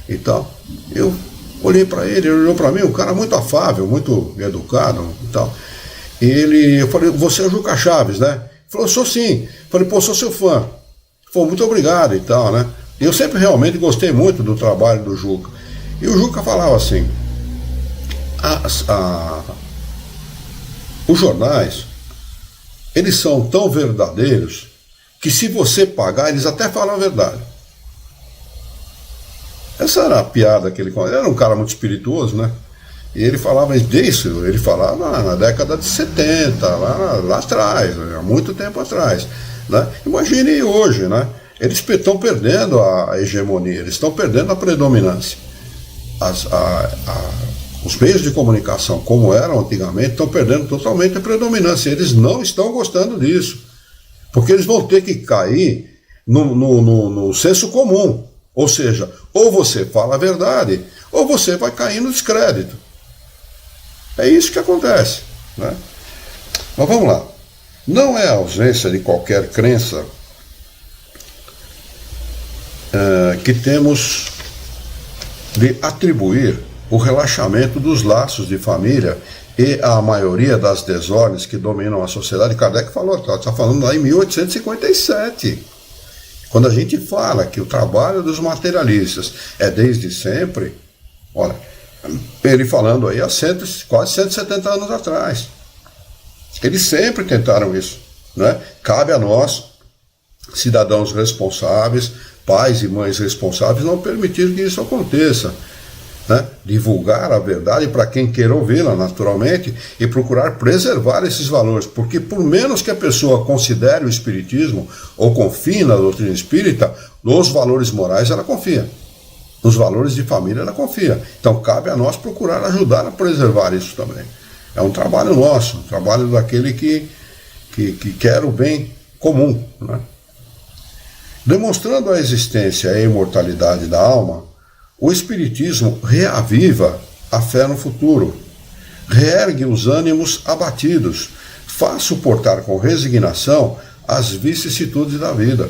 e tal. Eu olhei para ele olhou para mim, um cara muito afável, muito educado e tal. Eu falei, você é o Juca Chaves, né? Ele falou, sou sim. Eu falei, pô, sou seu fã. Ele falou, muito obrigado e tal, né? E eu sempre realmente gostei muito do trabalho do Juca. E o Juca falava assim, os jornais, eles são tão verdadeiros que se você pagar, eles até falam a verdade. Essa era a piada que ele era um cara muito espirituoso, né? E ele falava disso, ele falava na década de 70, lá atrás, há muito tempo atrás, né? Imagine hoje, né? Eles estão perdendo a hegemonia, eles estão perdendo a predominância. Os meios de comunicação, como eram antigamente, estão perdendo totalmente a predominância. Eles não estão gostando disso, porque eles vão ter que cair no senso comum. Ou seja, ou você fala a verdade, ou você vai cair no descrédito. É isso que acontece, né? Mas vamos lá. Não é a ausência de qualquer crença que temos de atribuir o relaxamento dos laços de família e a maioria das desordens que dominam a sociedade. Kardec falou, está falando lá em 1857. Quando a gente fala que o trabalho dos materialistas é desde sempre, olha, ele falando aí há quase 170 anos atrás. Eles sempre tentaram isso, né? Cabe a nós, cidadãos responsáveis, pais e mães responsáveis, não permitir que isso aconteça, né? Divulgar a verdade para quem queira ouvi-la, naturalmente, e procurar preservar esses valores, porque por menos que a pessoa considere o espiritismo ou confie na doutrina espírita, nos valores morais ela confia, nos valores de família ela confia. Então cabe a nós procurar ajudar a preservar isso também. É um trabalho nosso, um trabalho daquele que quer o bem comum, né? Demonstrando a existência e a imortalidade da alma, o Espiritismo reaviva a fé no futuro, reergue os ânimos abatidos, faz suportar com resignação as vicissitudes da vida,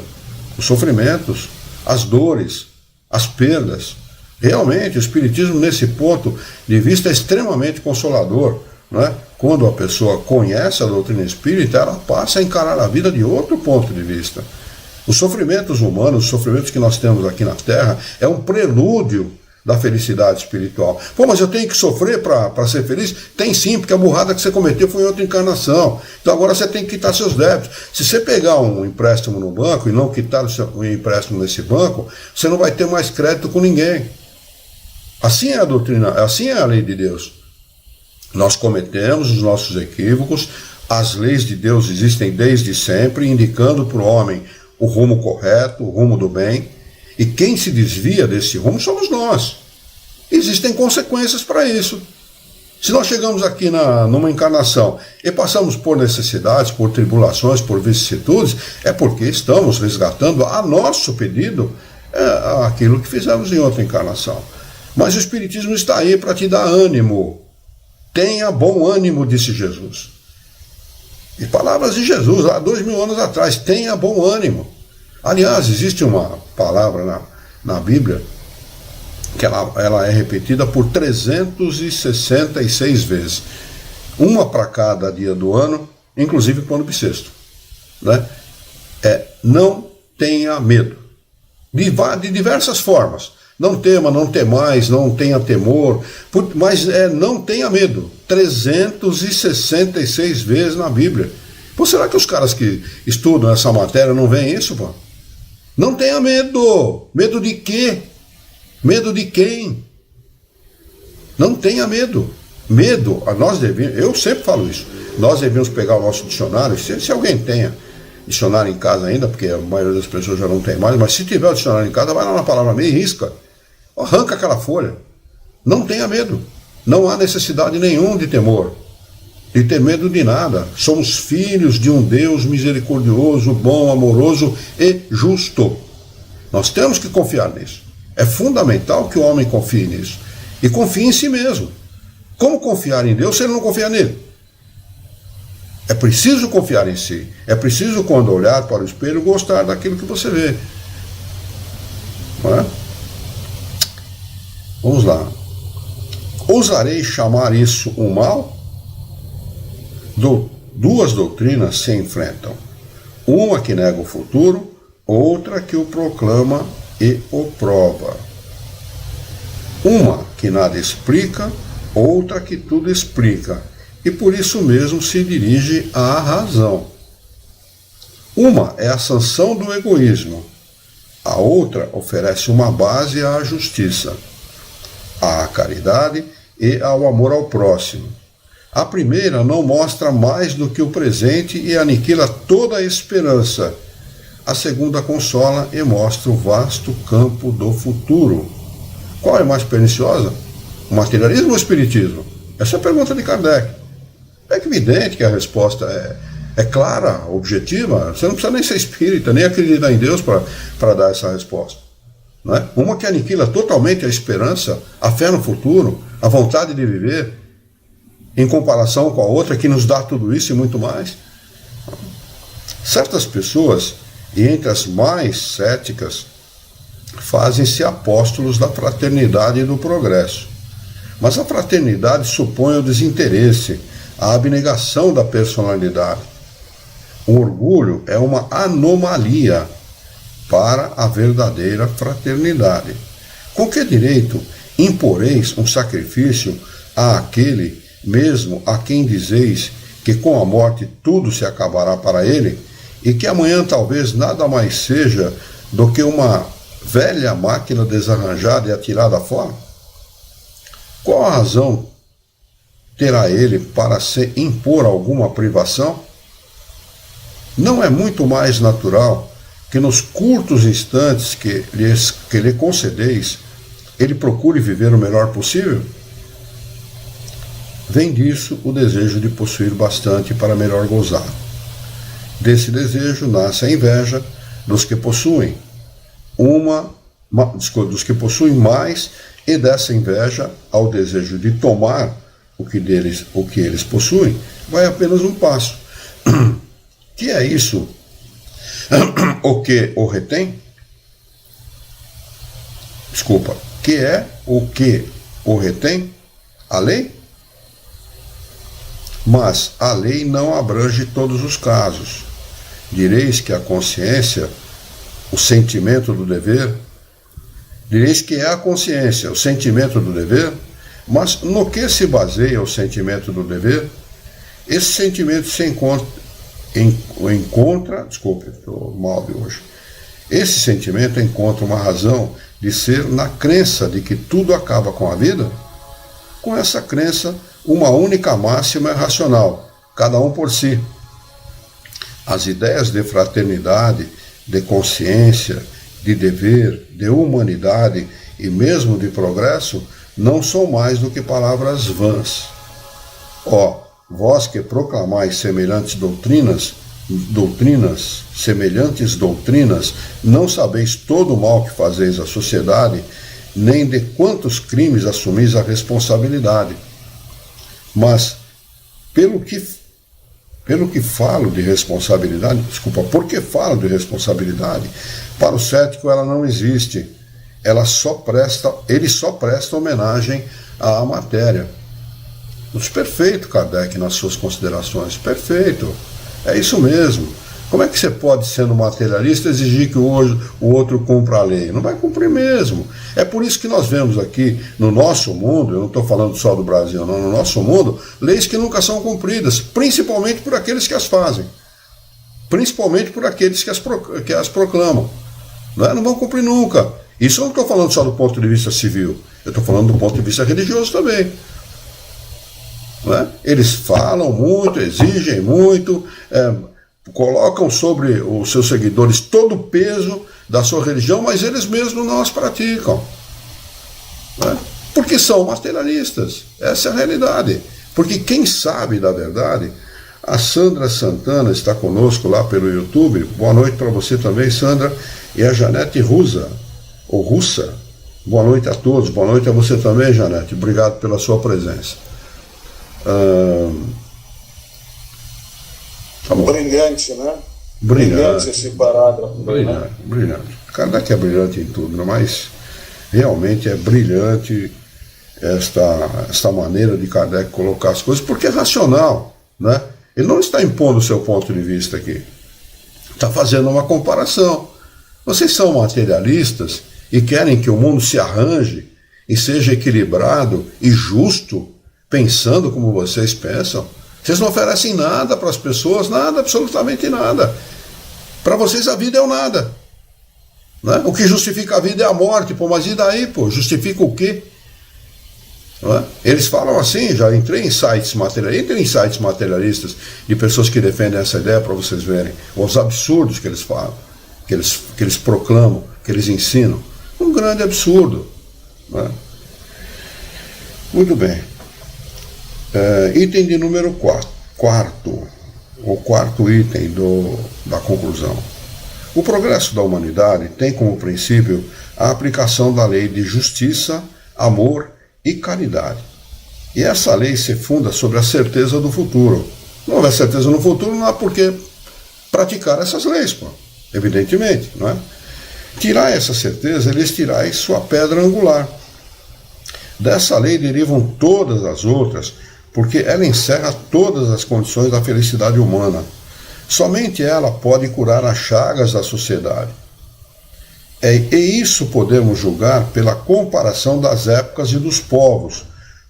os sofrimentos, as dores, as perdas, Realmente, o Espiritismo, nesse ponto de vista, é extremamente consolador, né? Quando a pessoa conhece a doutrina espírita, ela passa a encarar a vida de outro ponto de vista. Os sofrimentos humanos, os sofrimentos que nós temos aqui na Terra, é um prelúdio da felicidade espiritual. Pô, mas eu tenho que sofrer para ser feliz? Tem sim, porque a burrada que você cometeu foi em outra encarnação. Então agora você tem que quitar seus débitos. Se você pegar um empréstimo no banco e não quitar o empréstimo nesse banco, você não vai ter mais crédito com ninguém. Assim é a doutrina, assim é a lei de Deus. Nós cometemos os nossos equívocos, as leis de Deus existem desde sempre, indicando para o homem o rumo correto, o rumo do bem, e quem se desvia desse rumo somos nós. Existem consequências para isso. Se nós chegamos aqui numa encarnação e passamos por necessidades, por tribulações, por vicissitudes, é porque estamos resgatando a nosso pedido aquilo que fizemos em outra encarnação. Mas o Espiritismo está aí para te dar ânimo. Tenha bom ânimo, disse Jesus. E palavras de Jesus, há 2000 anos atrás, tenha bom ânimo. Aliás, existe uma palavra na Bíblia que ela é repetida por 366 vezes. Uma para cada dia do ano, inclusive para o ano bissexto. Né? Não tenha medo. De diversas formas. Não tema, não temais, não tenha temor, mas não tenha medo. 366 vezes na Bíblia. Pô, será que os caras que estudam essa matéria não veem isso, pô? Não tenha medo. Medo de quê? Medo de quem? Não tenha medo. Medo, eu sempre falo isso, nós devemos pegar o nosso dicionário, se alguém tenha dicionário em casa ainda, porque a maioria das pessoas já não tem mais, mas se tiver o dicionário em casa, vai lá na palavra meio e risca. Arranca aquela folha. Não tenha medo. Não há necessidade nenhuma de temor. De ter medo de nada. Somos filhos de um Deus misericordioso, bom, amoroso e justo. Nós temos que confiar nisso. É fundamental que o homem confie nisso. E confie em si mesmo. Como confiar em Deus se ele não confiar nele? É preciso confiar em si. É preciso, quando olhar para o espelho, gostar daquilo que você vê. Não é? Vamos lá. Ousarei chamar isso um mal? Duas doutrinas se enfrentam. Uma que nega o futuro, outra que o proclama e o prova. Uma que nada explica, outra que tudo explica, e por isso mesmo se dirige à razão. Uma é a sanção do egoísmo, a outra oferece uma base à justiça, à caridade e ao amor ao próximo. A primeira não mostra mais do que o presente e aniquila toda a esperança. A segunda consola e mostra o vasto campo do futuro. Qual é mais perniciosa? O materialismo ou o espiritismo? Essa é a pergunta de Kardec. É evidente que a resposta é clara, objetiva. Você não precisa nem ser espírita, nem acreditar em Deus para dar essa resposta. Não é? Uma que aniquila totalmente a esperança, a fé no futuro, a vontade de viver, em comparação com a outra que nos dá tudo isso e muito mais. Certas pessoas, e entre as mais céticas, fazem-se apóstolos da fraternidade e do progresso. Mas a fraternidade supõe o desinteresse, a abnegação da personalidade. O orgulho é uma anomalia para a verdadeira fraternidade. Com que direito imporeis um sacrifício àquele mesmo a quem dizeis que com a morte tudo se acabará para ele, e que amanhã talvez nada mais seja do que uma velha máquina desarranjada e atirada fora? Qual a razão terá ele para se impor alguma privação? Não é muito mais natural que nos curtos instantes que lhe concedeis, ele procure viver o melhor possível? Vem disso o desejo de possuir bastante para melhor gozar. Desse desejo nasce a inveja dos que possuem dos que possuem mais, e dessa inveja ao desejo de tomar o que eles possuem, vai apenas um passo. Que é isso? O que o retém? Desculpa. que é o que o retém? A lei? Mas a lei não abrange todos os casos. Direis que a consciência, o sentimento do dever, direis que é a consciência, o sentimento do dever, mas no que se baseia o sentimento do dever? Esse sentimento se encontra, desculpe, estou mal de hoje. Esse sentimento encontra uma razão de ser na crença de que tudo acaba com a vida? Com essa crença, uma única máxima é racional, cada um por si. As ideias de fraternidade, de consciência, de dever, de humanidade e mesmo de progresso não são mais do que palavras vãs. Ó, vós que proclamais semelhantes doutrinas, não sabeis todo o mal que fazeis à sociedade, nem de quantos crimes assumis a responsabilidade. Mas, porque falo de responsabilidade, para o cético ela não existe. Ele só presta homenagem à matéria. Perfeito, Kardec, nas suas considerações. Perfeito. É isso mesmo. Como é que você pode, sendo materialista, exigir que o outro cumpra a lei? Não vai cumprir mesmo. É por isso que nós vemos aqui, no nosso mundo, eu não estou falando só do Brasil, não, no nosso mundo, leis que nunca são cumpridas, principalmente por aqueles que as fazem. Principalmente por aqueles que as proclamam. Não vão cumprir nunca. Isso eu não estou falando só do ponto de vista civil, eu estou falando do ponto de vista religioso também. Eles falam muito, exigem muito, colocam sobre os seus seguidores todo o peso da sua religião, mas eles mesmos não as praticam. Porque são materialistas. Essa é a realidade. Porque quem sabe da verdade, a Sandra Santana está conosco lá pelo YouTube. Boa noite para você também, Sandra. E a Janete Russa. Boa noite a todos. Boa noite a você também, Janete. Obrigado pela sua presença. Tá brilhante, né? Brilhante esse parágrafo. Brilhante. Kardec é brilhante em tudo, mas realmente é brilhante esta maneira de Kardec colocar as coisas, porque é racional, né? Ele não está impondo o seu ponto de vista aqui. Está fazendo uma comparação. Vocês são materialistas e querem que o mundo se arranje e seja equilibrado e justo, pensando como vocês pensam. Vocês não oferecem nada para as pessoas, nada, absolutamente nada. Para vocês a vida é o nada. Né? O que justifica a vida é a morte. Mas e daí, justifica o quê? Eles falam assim, já entrei em sites materialistas de pessoas que defendem essa ideia para vocês verem os absurdos que eles falam, que eles proclamam, que eles ensinam. Um grande absurdo. Né? Muito bem. Item de número 4, o quarto item da conclusão. O progresso da humanidade tem como princípio a aplicação da lei de justiça, amor e caridade. E essa lei se funda sobre a certeza do futuro. Não houver certeza no futuro, não há por que praticar essas leis, evidentemente. Não é? Tirar essa certeza, eles tirai sua pedra angular. Dessa lei derivam todas as outras, porque ela encerra todas as condições da felicidade humana. Somente ela pode curar as chagas da sociedade. E isso podemos julgar pela comparação das épocas e dos povos,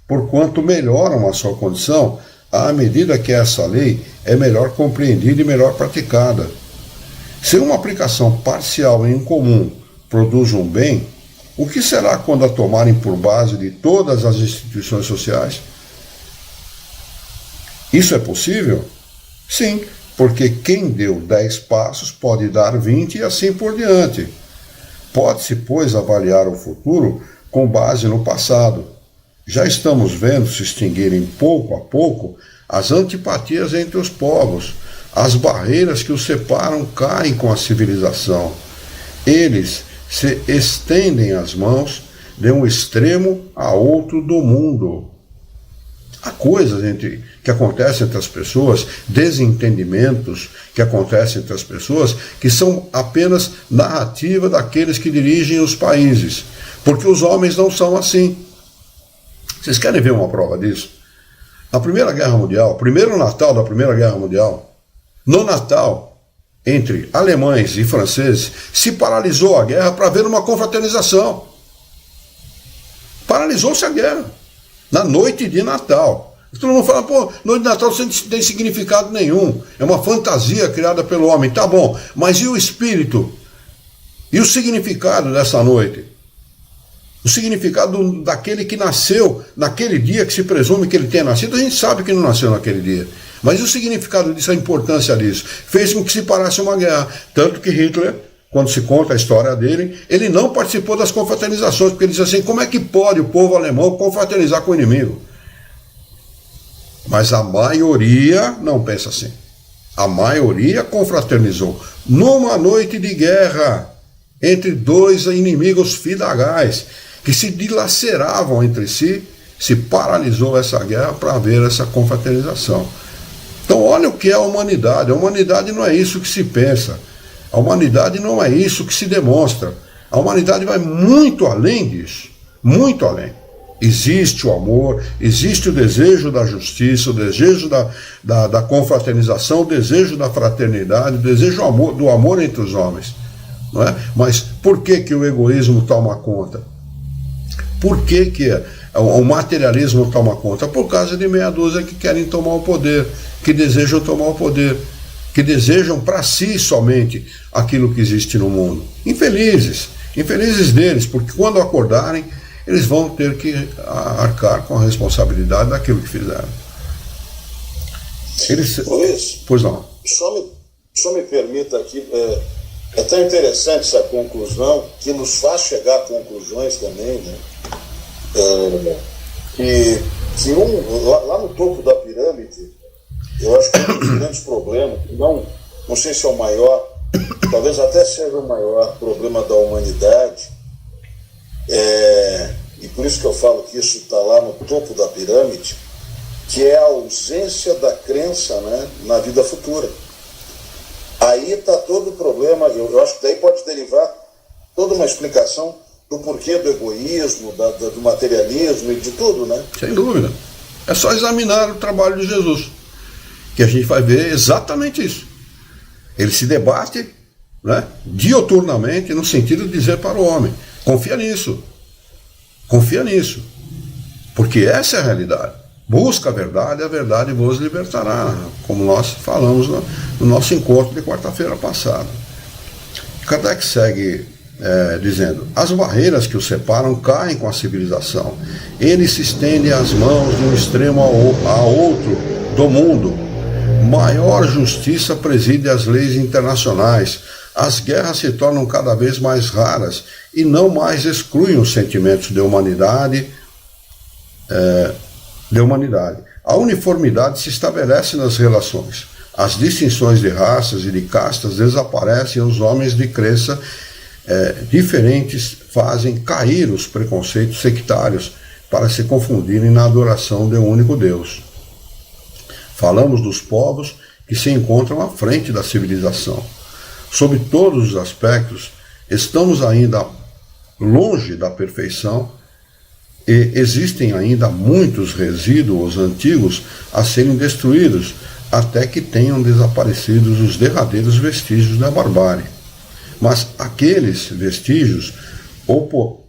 porquanto melhoram a sua condição à medida que essa lei é melhor compreendida e melhor praticada. Se uma aplicação parcial e incomum produz um bem, o que será quando a tomarem por base de todas as instituições sociais? Isso é possível? Sim, porque quem deu 10 passos pode dar 20 e assim por diante. Pode-se, pois, avaliar o futuro com base no passado. Já estamos vendo se extinguirem pouco a pouco as antipatias entre os povos. As barreiras que os separam caem com a civilização. Eles se estendem as mãos de um extremo a outro do mundo. Há coisas que acontecem entre as pessoas, desentendimentos que acontecem entre as pessoas, que são apenas narrativa daqueles que dirigem os países. Porque os homens não são assim. Vocês querem ver uma prova disso? Na Primeira Guerra Mundial, primeiro Natal da Primeira Guerra Mundial, no Natal, entre alemães e franceses, se paralisou a guerra para haver uma confraternização. Paralisou-se a guerra, na noite de Natal. Todo mundo fala, pô, noite de Natal não tem significado nenhum, é uma fantasia criada pelo homem. Tá bom, mas e o espírito? E o significado dessa noite? O significado daquele que nasceu naquele dia, que se presume que ele tenha nascido, a gente sabe que não nasceu naquele dia. Mas o significado disso, a importância disso, fez com que se parasse uma guerra. Tanto que Hitler, quando se conta a história dele, ele não participou das confraternizações, porque ele diz assim, como é que pode o povo alemão confraternizar com o inimigo? Mas a maioria não pensa assim. A maioria confraternizou. Numa noite de guerra, entre dois inimigos fidagais, que se dilaceravam entre si, se paralisou essa guerra para haver essa confraternização. Então olha o que é a humanidade. A humanidade não é isso que se pensa. A humanidade não é isso que se demonstra. A humanidade vai muito além disso. Muito além. Existe o amor, existe o desejo da justiça, o desejo da confraternização, o desejo da fraternidade, o desejo do amor entre os homens. Não é? Mas por que o egoísmo toma conta? Por que o materialismo toma conta? Por causa de meia dúzia que querem tomar o poder, que desejam tomar o poder, que desejam para si somente aquilo que existe no mundo. Infelizes deles, porque quando acordarem, eles vão ter que arcar com a responsabilidade daquilo que fizeram. Luiz, pois não. Só me permita aqui, é tão interessante essa conclusão, que nos faz chegar a conclusões também, né? Lá no topo da pirâmide, eu acho que um dos grandes problemas, não sei se é o maior, talvez até seja o maior problema da humanidade, e por isso que eu falo que isso está lá no topo da pirâmide, que é a ausência da crença, né, na vida futura. Aí está todo o problema, eu acho que daí pode derivar toda uma explicação do porquê do egoísmo, do materialismo e de tudo, né? Sem dúvida. É só examinar o trabalho de Jesus, que a gente vai ver exatamente isso. Ele se debate, né, dioturnamente, no sentido de dizer para o homem, confia nisso, porque essa é a realidade. Busca a verdade vos libertará, como nós falamos no nosso encontro de quarta-feira passada. Kardec segue dizendo, as barreiras que o separam caem com a civilização. Ele se estende as mãos de um extremo a outro do mundo. Maior justiça preside as leis internacionais. As guerras se tornam cada vez mais raras e não mais excluem os sentimentos de humanidade. A uniformidade se estabelece nas relações. As distinções de raças e de castas desaparecem e os homens de crença diferentes fazem cair os preconceitos sectários para se confundirem na adoração de um único Deus. Falamos dos povos que se encontram à frente da civilização. Sob todos os aspectos, estamos ainda longe da perfeição e existem ainda muitos resíduos antigos a serem destruídos, até que tenham desaparecido os derradeiros vestígios da barbárie. Mas aqueles vestígios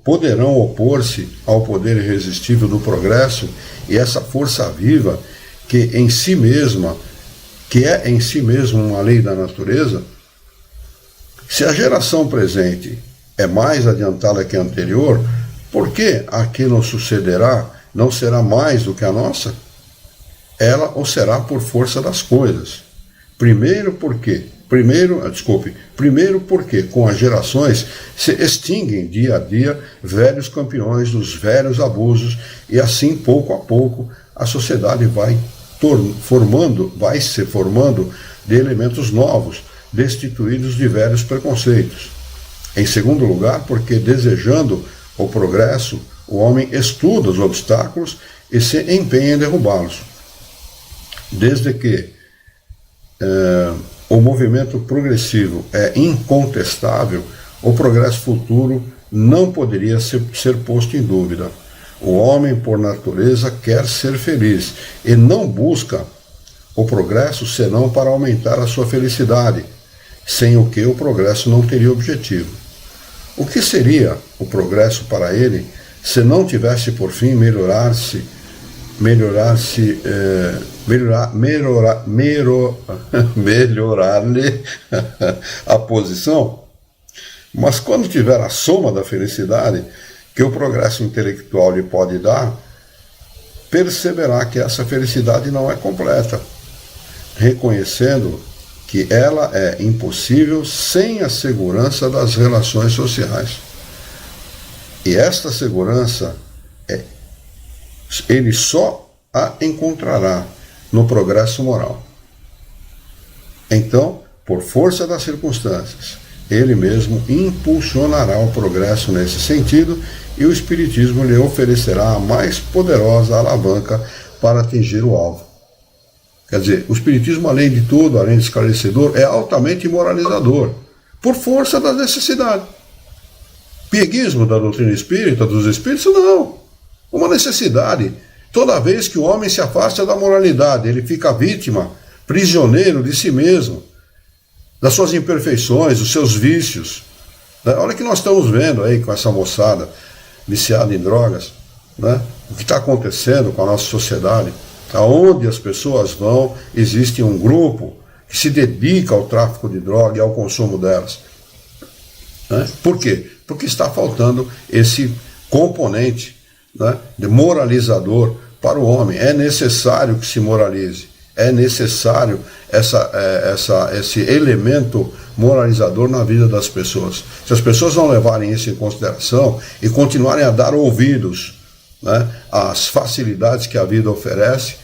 poderão opor-se ao poder irresistível do progresso e essa força viva que é em si mesma uma lei da natureza. Se a geração presente é mais adiantada que a anterior, por que a que nos sucederá não será mais do que a nossa? Ela o será por força das coisas. Primeiro porque com as gerações se extinguem dia a dia velhos campeões dos velhos abusos e assim, pouco a pouco, a sociedade vai se formando de elementos novos, destituídos de velhos preconceitos. Em segundo lugar, porque desejando o progresso, o homem estuda os obstáculos e se empenha em derrubá-los. Desde que o movimento progressivo é incontestável, o progresso futuro não poderia ser posto em dúvida. O homem, por natureza, quer ser feliz e não busca o progresso senão para aumentar a sua felicidade, sem o que o progresso não teria objetivo. O que seria o progresso para ele se não tivesse por fim melhorar-lhe a posição? Mas quando tiver a soma da felicidade que o progresso intelectual lhe pode dar, perceberá que essa felicidade não é completa, reconhecendo que ela é impossível sem a segurança das relações sociais. E esta segurança, ele só a encontrará no progresso moral. Então, por força das circunstâncias, ele mesmo impulsionará o progresso nesse sentido e o Espiritismo lhe oferecerá a mais poderosa alavanca para atingir o alvo. Quer dizer, o Espiritismo, além de tudo, além de esclarecedor, é altamente moralizador, por força da necessidade. Pieguismo da doutrina espírita, dos espíritos, não. Uma necessidade. Toda vez que o homem se afasta da moralidade, ele fica vítima, prisioneiro de si mesmo, das suas imperfeições, dos seus vícios. Olha o que nós estamos vendo aí com essa moçada viciada em drogas, né? O que está acontecendo com a nossa sociedade. Aonde as pessoas vão, existe um grupo que se dedica ao tráfico de droga e ao consumo delas. Né? Por quê? Porque está faltando esse componente, né, de moralizador para o homem. É necessário que se moralize. É necessário esse elemento moralizador na vida das pessoas. Se as pessoas não levarem isso em consideração e continuarem a dar ouvidos, né, às facilidades que a vida oferece,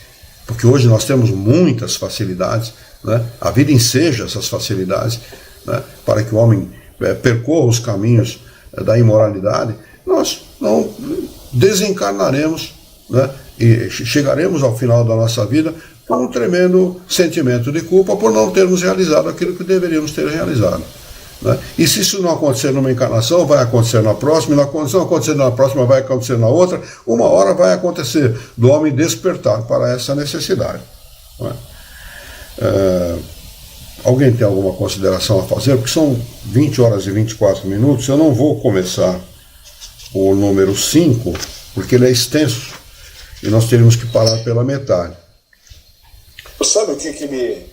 porque hoje nós temos muitas facilidades, né, a vida enseja essas facilidades, né, para que o homem percorra os caminhos da imoralidade, nós não desencarnaremos, né, e chegaremos ao final da nossa vida com um tremendo sentimento de culpa por não termos realizado aquilo que deveríamos ter realizado. Né? E se isso não acontecer numa encarnação, vai acontecer na próxima, e se não acontecer na próxima, vai acontecer na outra, uma hora vai acontecer do homem despertar para essa necessidade. Né? Alguém tem alguma consideração a fazer? Porque são 20 horas e 24 minutos, eu não vou começar o número 5, porque ele é extenso, e nós teríamos que parar pela metade. Sabe o que me...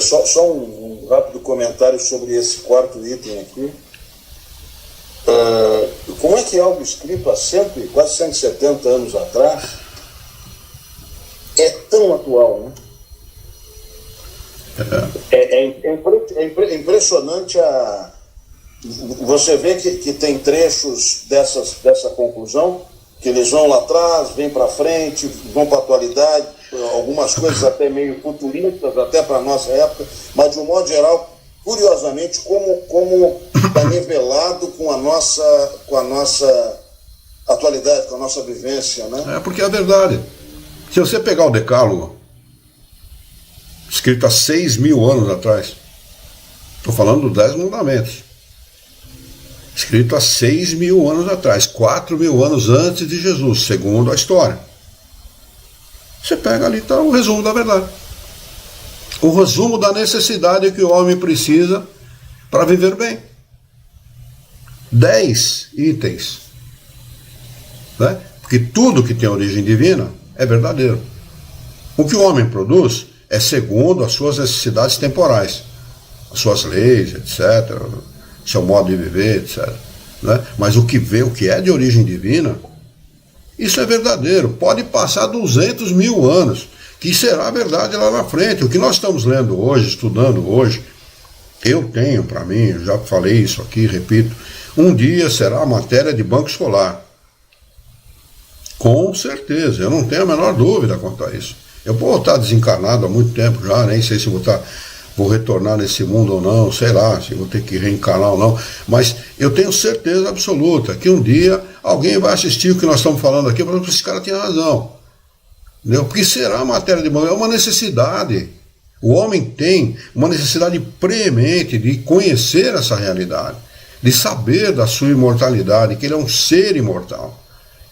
Só um rápido comentário sobre esse quarto item aqui. Como é que algo escrito há quase 170 anos atrás é tão atual, né? É impressionante você vê que tem trechos dessa conclusão, que eles vão lá atrás, vêm para frente, vão para a atualidade, algumas coisas até meio futuristas, até para a nossa época, mas de um modo geral, curiosamente, como está nivelado com a nossa atualidade, com a nossa vivência, né? Porque é a verdade. Se você pegar o Decálogo, escrito há 6.000 anos atrás, estou falando dos 10 mandamentos, escrito há 6.000 anos atrás, 4.000 anos antes de Jesus, segundo a história. Você pega ali, está o resumo da verdade. O resumo da necessidade que o homem precisa para viver bem. 10 itens. Né? Porque tudo que tem origem divina é verdadeiro. O que o homem produz é segundo as suas necessidades temporais, as suas leis, etc., seu modo de viver, etc. Né? Mas o que é de origem divina, isso é verdadeiro. Pode passar 200.000 anos, que será verdade lá na frente. O que nós estamos lendo hoje, estudando hoje, eu tenho para mim, eu já falei isso aqui, repito, um dia será matéria de banco escolar. Com certeza, eu não tenho a menor dúvida quanto a isso. Eu vou estar desencarnado há muito tempo já, nem sei se vou retornar nesse mundo ou não, sei lá, se vou ter que reencarnar ou não, mas eu tenho certeza absoluta que um dia alguém vai assistir o que nós estamos falando aqui e falar que esse cara tinha razão. Entendeu? Porque será matéria de banco, é uma necessidade. O homem tem uma necessidade preemente de conhecer essa realidade, de saber da sua imortalidade, que ele é um ser imortal,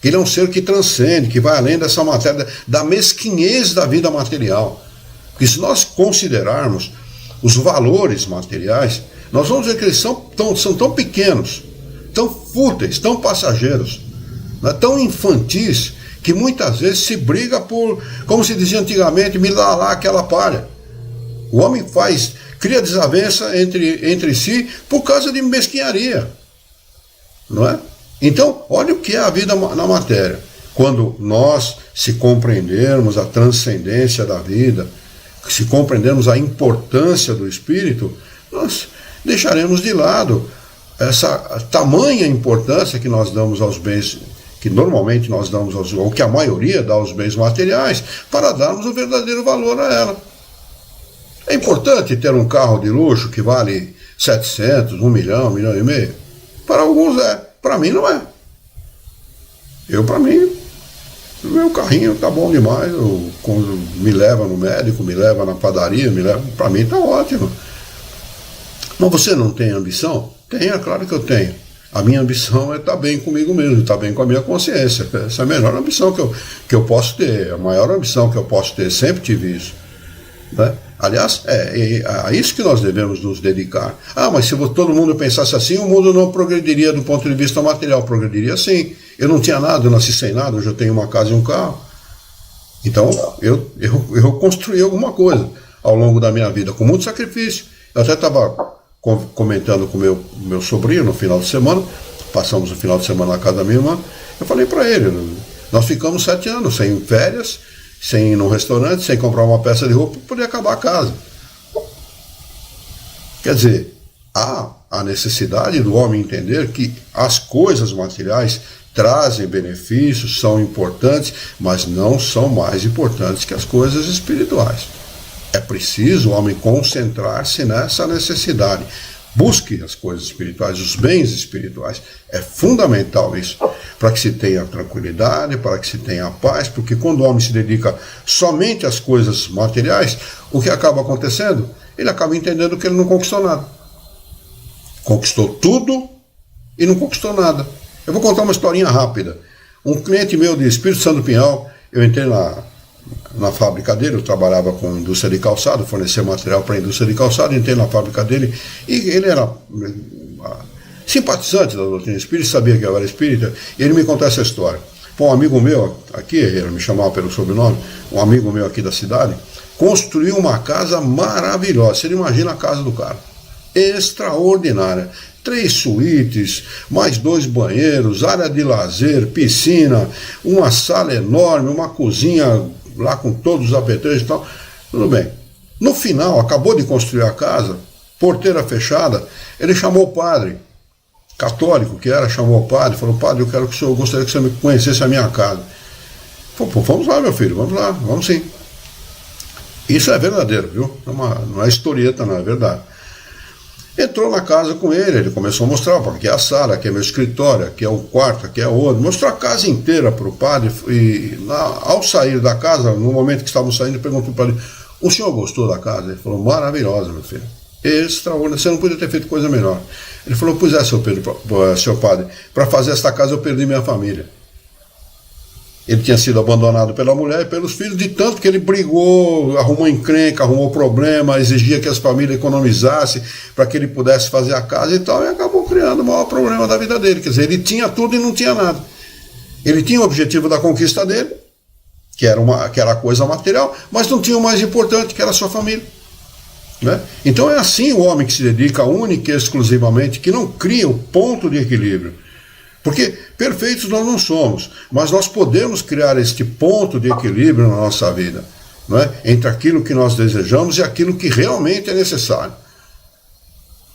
que ele é um ser que transcende, que vai além dessa matéria, da mesquinhez da vida material. Porque se nós considerarmos os valores materiais, nós vamos ver que eles são tão pequenos, tão fúteis, tão passageiros, né, tão infantis, que muitas vezes se briga por, como se dizia antigamente, me dá lá aquela palha. O homem cria desavença entre si por causa de mesquinharia, não é? Então, olha o que é a vida na matéria. Quando nós se compreendermos a transcendência da vida, se compreendermos a importância do espírito, nós deixaremos de lado essa tamanha importância que nós damos aos bens, que normalmente nós damos ou que a maioria dá aos bens materiais, para darmos o verdadeiro valor a ela. É importante ter um carro de luxo que vale 700, 1 milhão, 1,5 milhão? Para alguns é, para mim não é. Para mim, o meu carrinho tá bom demais, me leva no médico, me leva na padaria, para mim tá ótimo. Mas você não tem ambição? Tenha, claro que eu tenho. A minha ambição é estar bem comigo mesmo, estar bem com a minha consciência. Essa é a melhor ambição que eu posso ter, a maior ambição que eu posso ter, sempre tive isso. Né? Aliás, é a isso que nós devemos nos dedicar. Mas se todo mundo pensasse assim, o mundo não progrediria do ponto de vista material. Progrediria sim. Eu não tinha nada, eu nasci sem nada, hoje eu tenho uma casa e um carro. Então, eu construí alguma coisa ao longo da minha vida, com muito sacrifício. Eu até estava comentando com meu sobrinho no final de semana, passamos o final de semana na casa da minha irmã, eu falei para ele, nós ficamos 7 anos sem férias, sem ir num restaurante, sem comprar uma peça de roupa, para poder acabar a casa. Quer dizer, há a necessidade do homem entender que as coisas materiais trazem benefícios, são importantes, mas não são mais importantes que as coisas espirituais. É preciso o homem concentrar-se nessa necessidade. Busque as coisas espirituais, os bens espirituais. É fundamental isso, para que se tenha tranquilidade, para que se tenha paz, porque quando o homem se dedica somente às coisas materiais, o que acaba acontecendo? Ele acaba entendendo que ele não conquistou nada. Conquistou tudo e não conquistou nada. Eu vou contar uma historinha rápida. Um cliente meu de Espírito Santo do Pinhal, eu entrei na fábrica dele, eu trabalhava com indústria de calçado, fornecia material para a indústria de calçado, entrei na fábrica dele, e ele era simpatizante da doutrina espírita, sabia que eu era espírita, e ele me contou essa história. Um amigo meu aqui, ele me chamava pelo sobrenome, um amigo meu aqui da cidade, construiu uma casa maravilhosa. Você imagina a casa do cara, extraordinária, 3 suítes, mais 2 banheiros, área de lazer, piscina, uma sala enorme, uma cozinha lá com todos os apetrechos e tal, tudo bem. No final, acabou de construir a casa, porteira fechada, ele chamou o padre, católico que era, chamou o padre, falou, padre, eu gostaria que você me conhecesse a minha casa. Falou, pô, vamos lá, meu filho, vamos lá, vamos sim. Isso é verdadeiro, viu? Não é historieta, não, é verdade. Entrou na casa com ele começou a mostrar, aqui é a sala, aqui é meu escritório, aqui é o quarto, aqui é o outro, mostrou a casa inteira para o padre, e ao sair da casa, no momento que estavam saindo, perguntou para ele, o senhor gostou da casa? Ele falou, maravilhosa, meu filho, extraordinária, você não podia ter feito coisa melhor. Ele falou, pois é, seu padre, para fazer esta casa eu perdi minha família. Ele tinha sido abandonado pela mulher e pelos filhos, de tanto que ele brigou, arrumou encrenca, arrumou problema, exigia que as famílias economizassem para que ele pudesse fazer a casa e tal, e acabou criando o maior problema da vida dele. Quer dizer, ele tinha tudo e não tinha nada. Ele tinha o objetivo da conquista dele, que era a coisa material, mas não tinha o mais importante, que era a sua família. Né? Então é assim o homem que se dedica única e exclusivamente, que não cria o ponto de equilíbrio. Porque perfeitos nós não somos, mas nós podemos criar este ponto de equilíbrio na nossa vida, não é? Entre aquilo que nós desejamos e aquilo que realmente é necessário.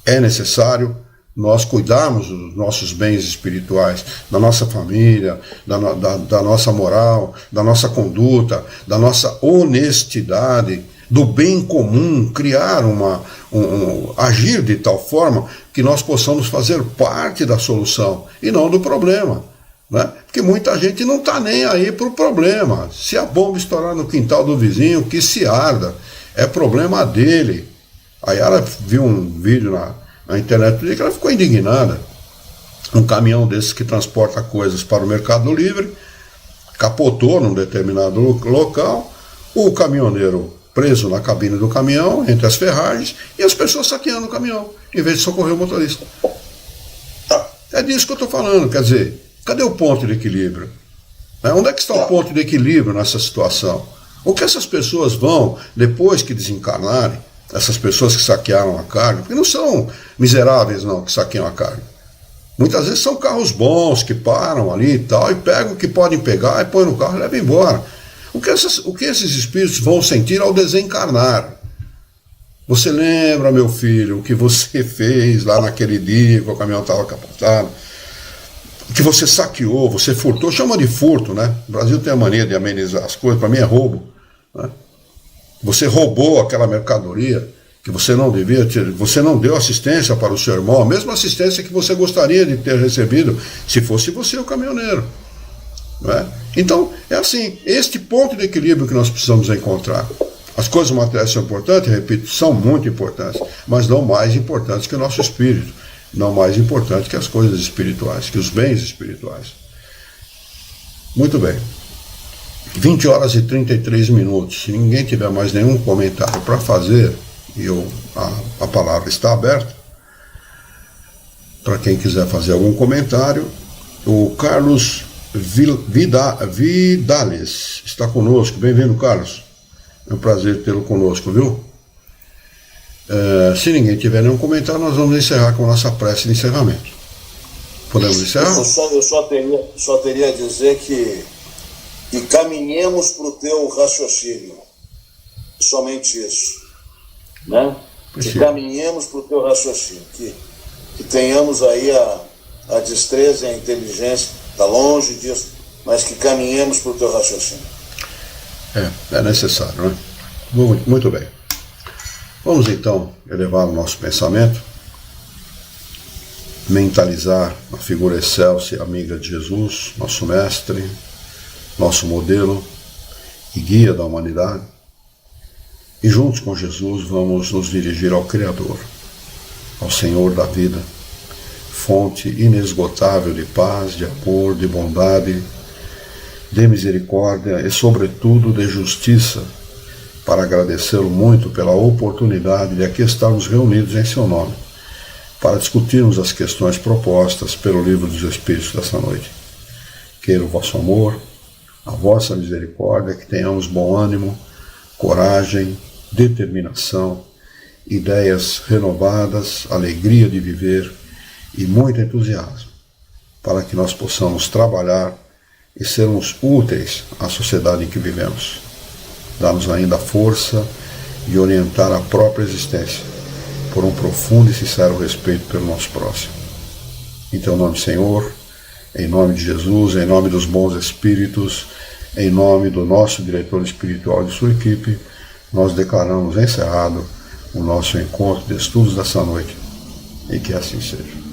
É necessário nós cuidarmos dos nossos bens espirituais, da nossa família, da nossa moral, da nossa conduta, da nossa honestidade, do bem comum, criar agir de tal forma que nós possamos fazer parte da solução e não do problema, né? Porque muita gente não está nem aí para o problema. Se a bomba estourar no quintal do vizinho, que se arda, é problema dele. Aí ela viu um vídeo na internet que ela ficou indignada. Um caminhão desses que transporta coisas para o Mercado Livre capotou num determinado local, o caminhoneiro preso na cabine do caminhão, entre as ferragens, e as pessoas saqueando o caminhão, em vez de socorrer o motorista. É disso que eu estou falando, quer dizer, cadê o ponto de equilíbrio? Onde é que está o ponto de equilíbrio nessa situação? O que essas pessoas vão, depois que desencarnarem, essas pessoas que saquearam a carga, porque não são miseráveis não, que saqueiam a carga. Muitas vezes são carros bons que param ali e tal, e pegam o que podem pegar e põem no carro e levam embora. O que esses espíritos vão sentir ao desencarnar? Você lembra, meu filho, o que você fez lá naquele dia que o caminhão estava capotado? Que você saqueou, você furtou, chama de furto, né? O Brasil tem a mania de amenizar as coisas, para mim é roubo, né? Você roubou aquela mercadoria que você não devia ter, você não deu assistência para o seu irmão, a mesma assistência que você gostaria de ter recebido se fosse você o caminhoneiro. Não é? Então, é assim, este ponto de equilíbrio que nós precisamos encontrar. As coisas materiais são importantes, repito, são muito importantes, mas não mais importantes que o nosso espírito, não mais importantes que as coisas espirituais, que os bens espirituais. Muito bem. 20 horas e 33 minutos. Se ninguém tiver mais nenhum comentário para fazer, e a palavra está aberta, para quem quiser fazer algum comentário, o Carlos Vidales está conosco. Bem-vindo, Carlos. É um prazer tê-lo conosco, viu? Se ninguém tiver nenhum comentário, nós vamos encerrar com a nossa prece de encerramento. Podemos encerrar? Eu só teria a dizer que caminhemos para o teu raciocínio. Somente isso. Né? Que caminhemos para o teu raciocínio. Que tenhamos aí a destreza e a inteligência, está longe disso, mas que caminhemos para o teu raciocínio. É necessário, né? Muito bem. Vamos então elevar o nosso pensamento, mentalizar a figura excelsa e amiga de Jesus, nosso mestre, nosso modelo e guia da humanidade, e juntos com Jesus vamos nos dirigir ao Criador, ao Senhor da vida, fonte inesgotável de paz, de amor, de bondade, de misericórdia e, sobretudo, de justiça, para agradecê-lo muito pela oportunidade de aqui estarmos reunidos em seu nome, para discutirmos as questões propostas pelo Livro dos Espíritos dessa noite. Queira o vosso amor, a vossa misericórdia, que tenhamos bom ânimo, coragem, determinação, ideias renovadas, alegria de viver e muito entusiasmo, para que nós possamos trabalhar e sermos úteis à sociedade em que vivemos. Dá-nos ainda a força de orientar a própria existência por um profundo e sincero respeito pelo nosso próximo. Em teu nome, Senhor, em nome de Jesus, em nome dos bons espíritos, em nome do nosso diretor espiritual e de sua equipe, nós declaramos encerrado o nosso encontro de estudos dessa noite, e que assim seja.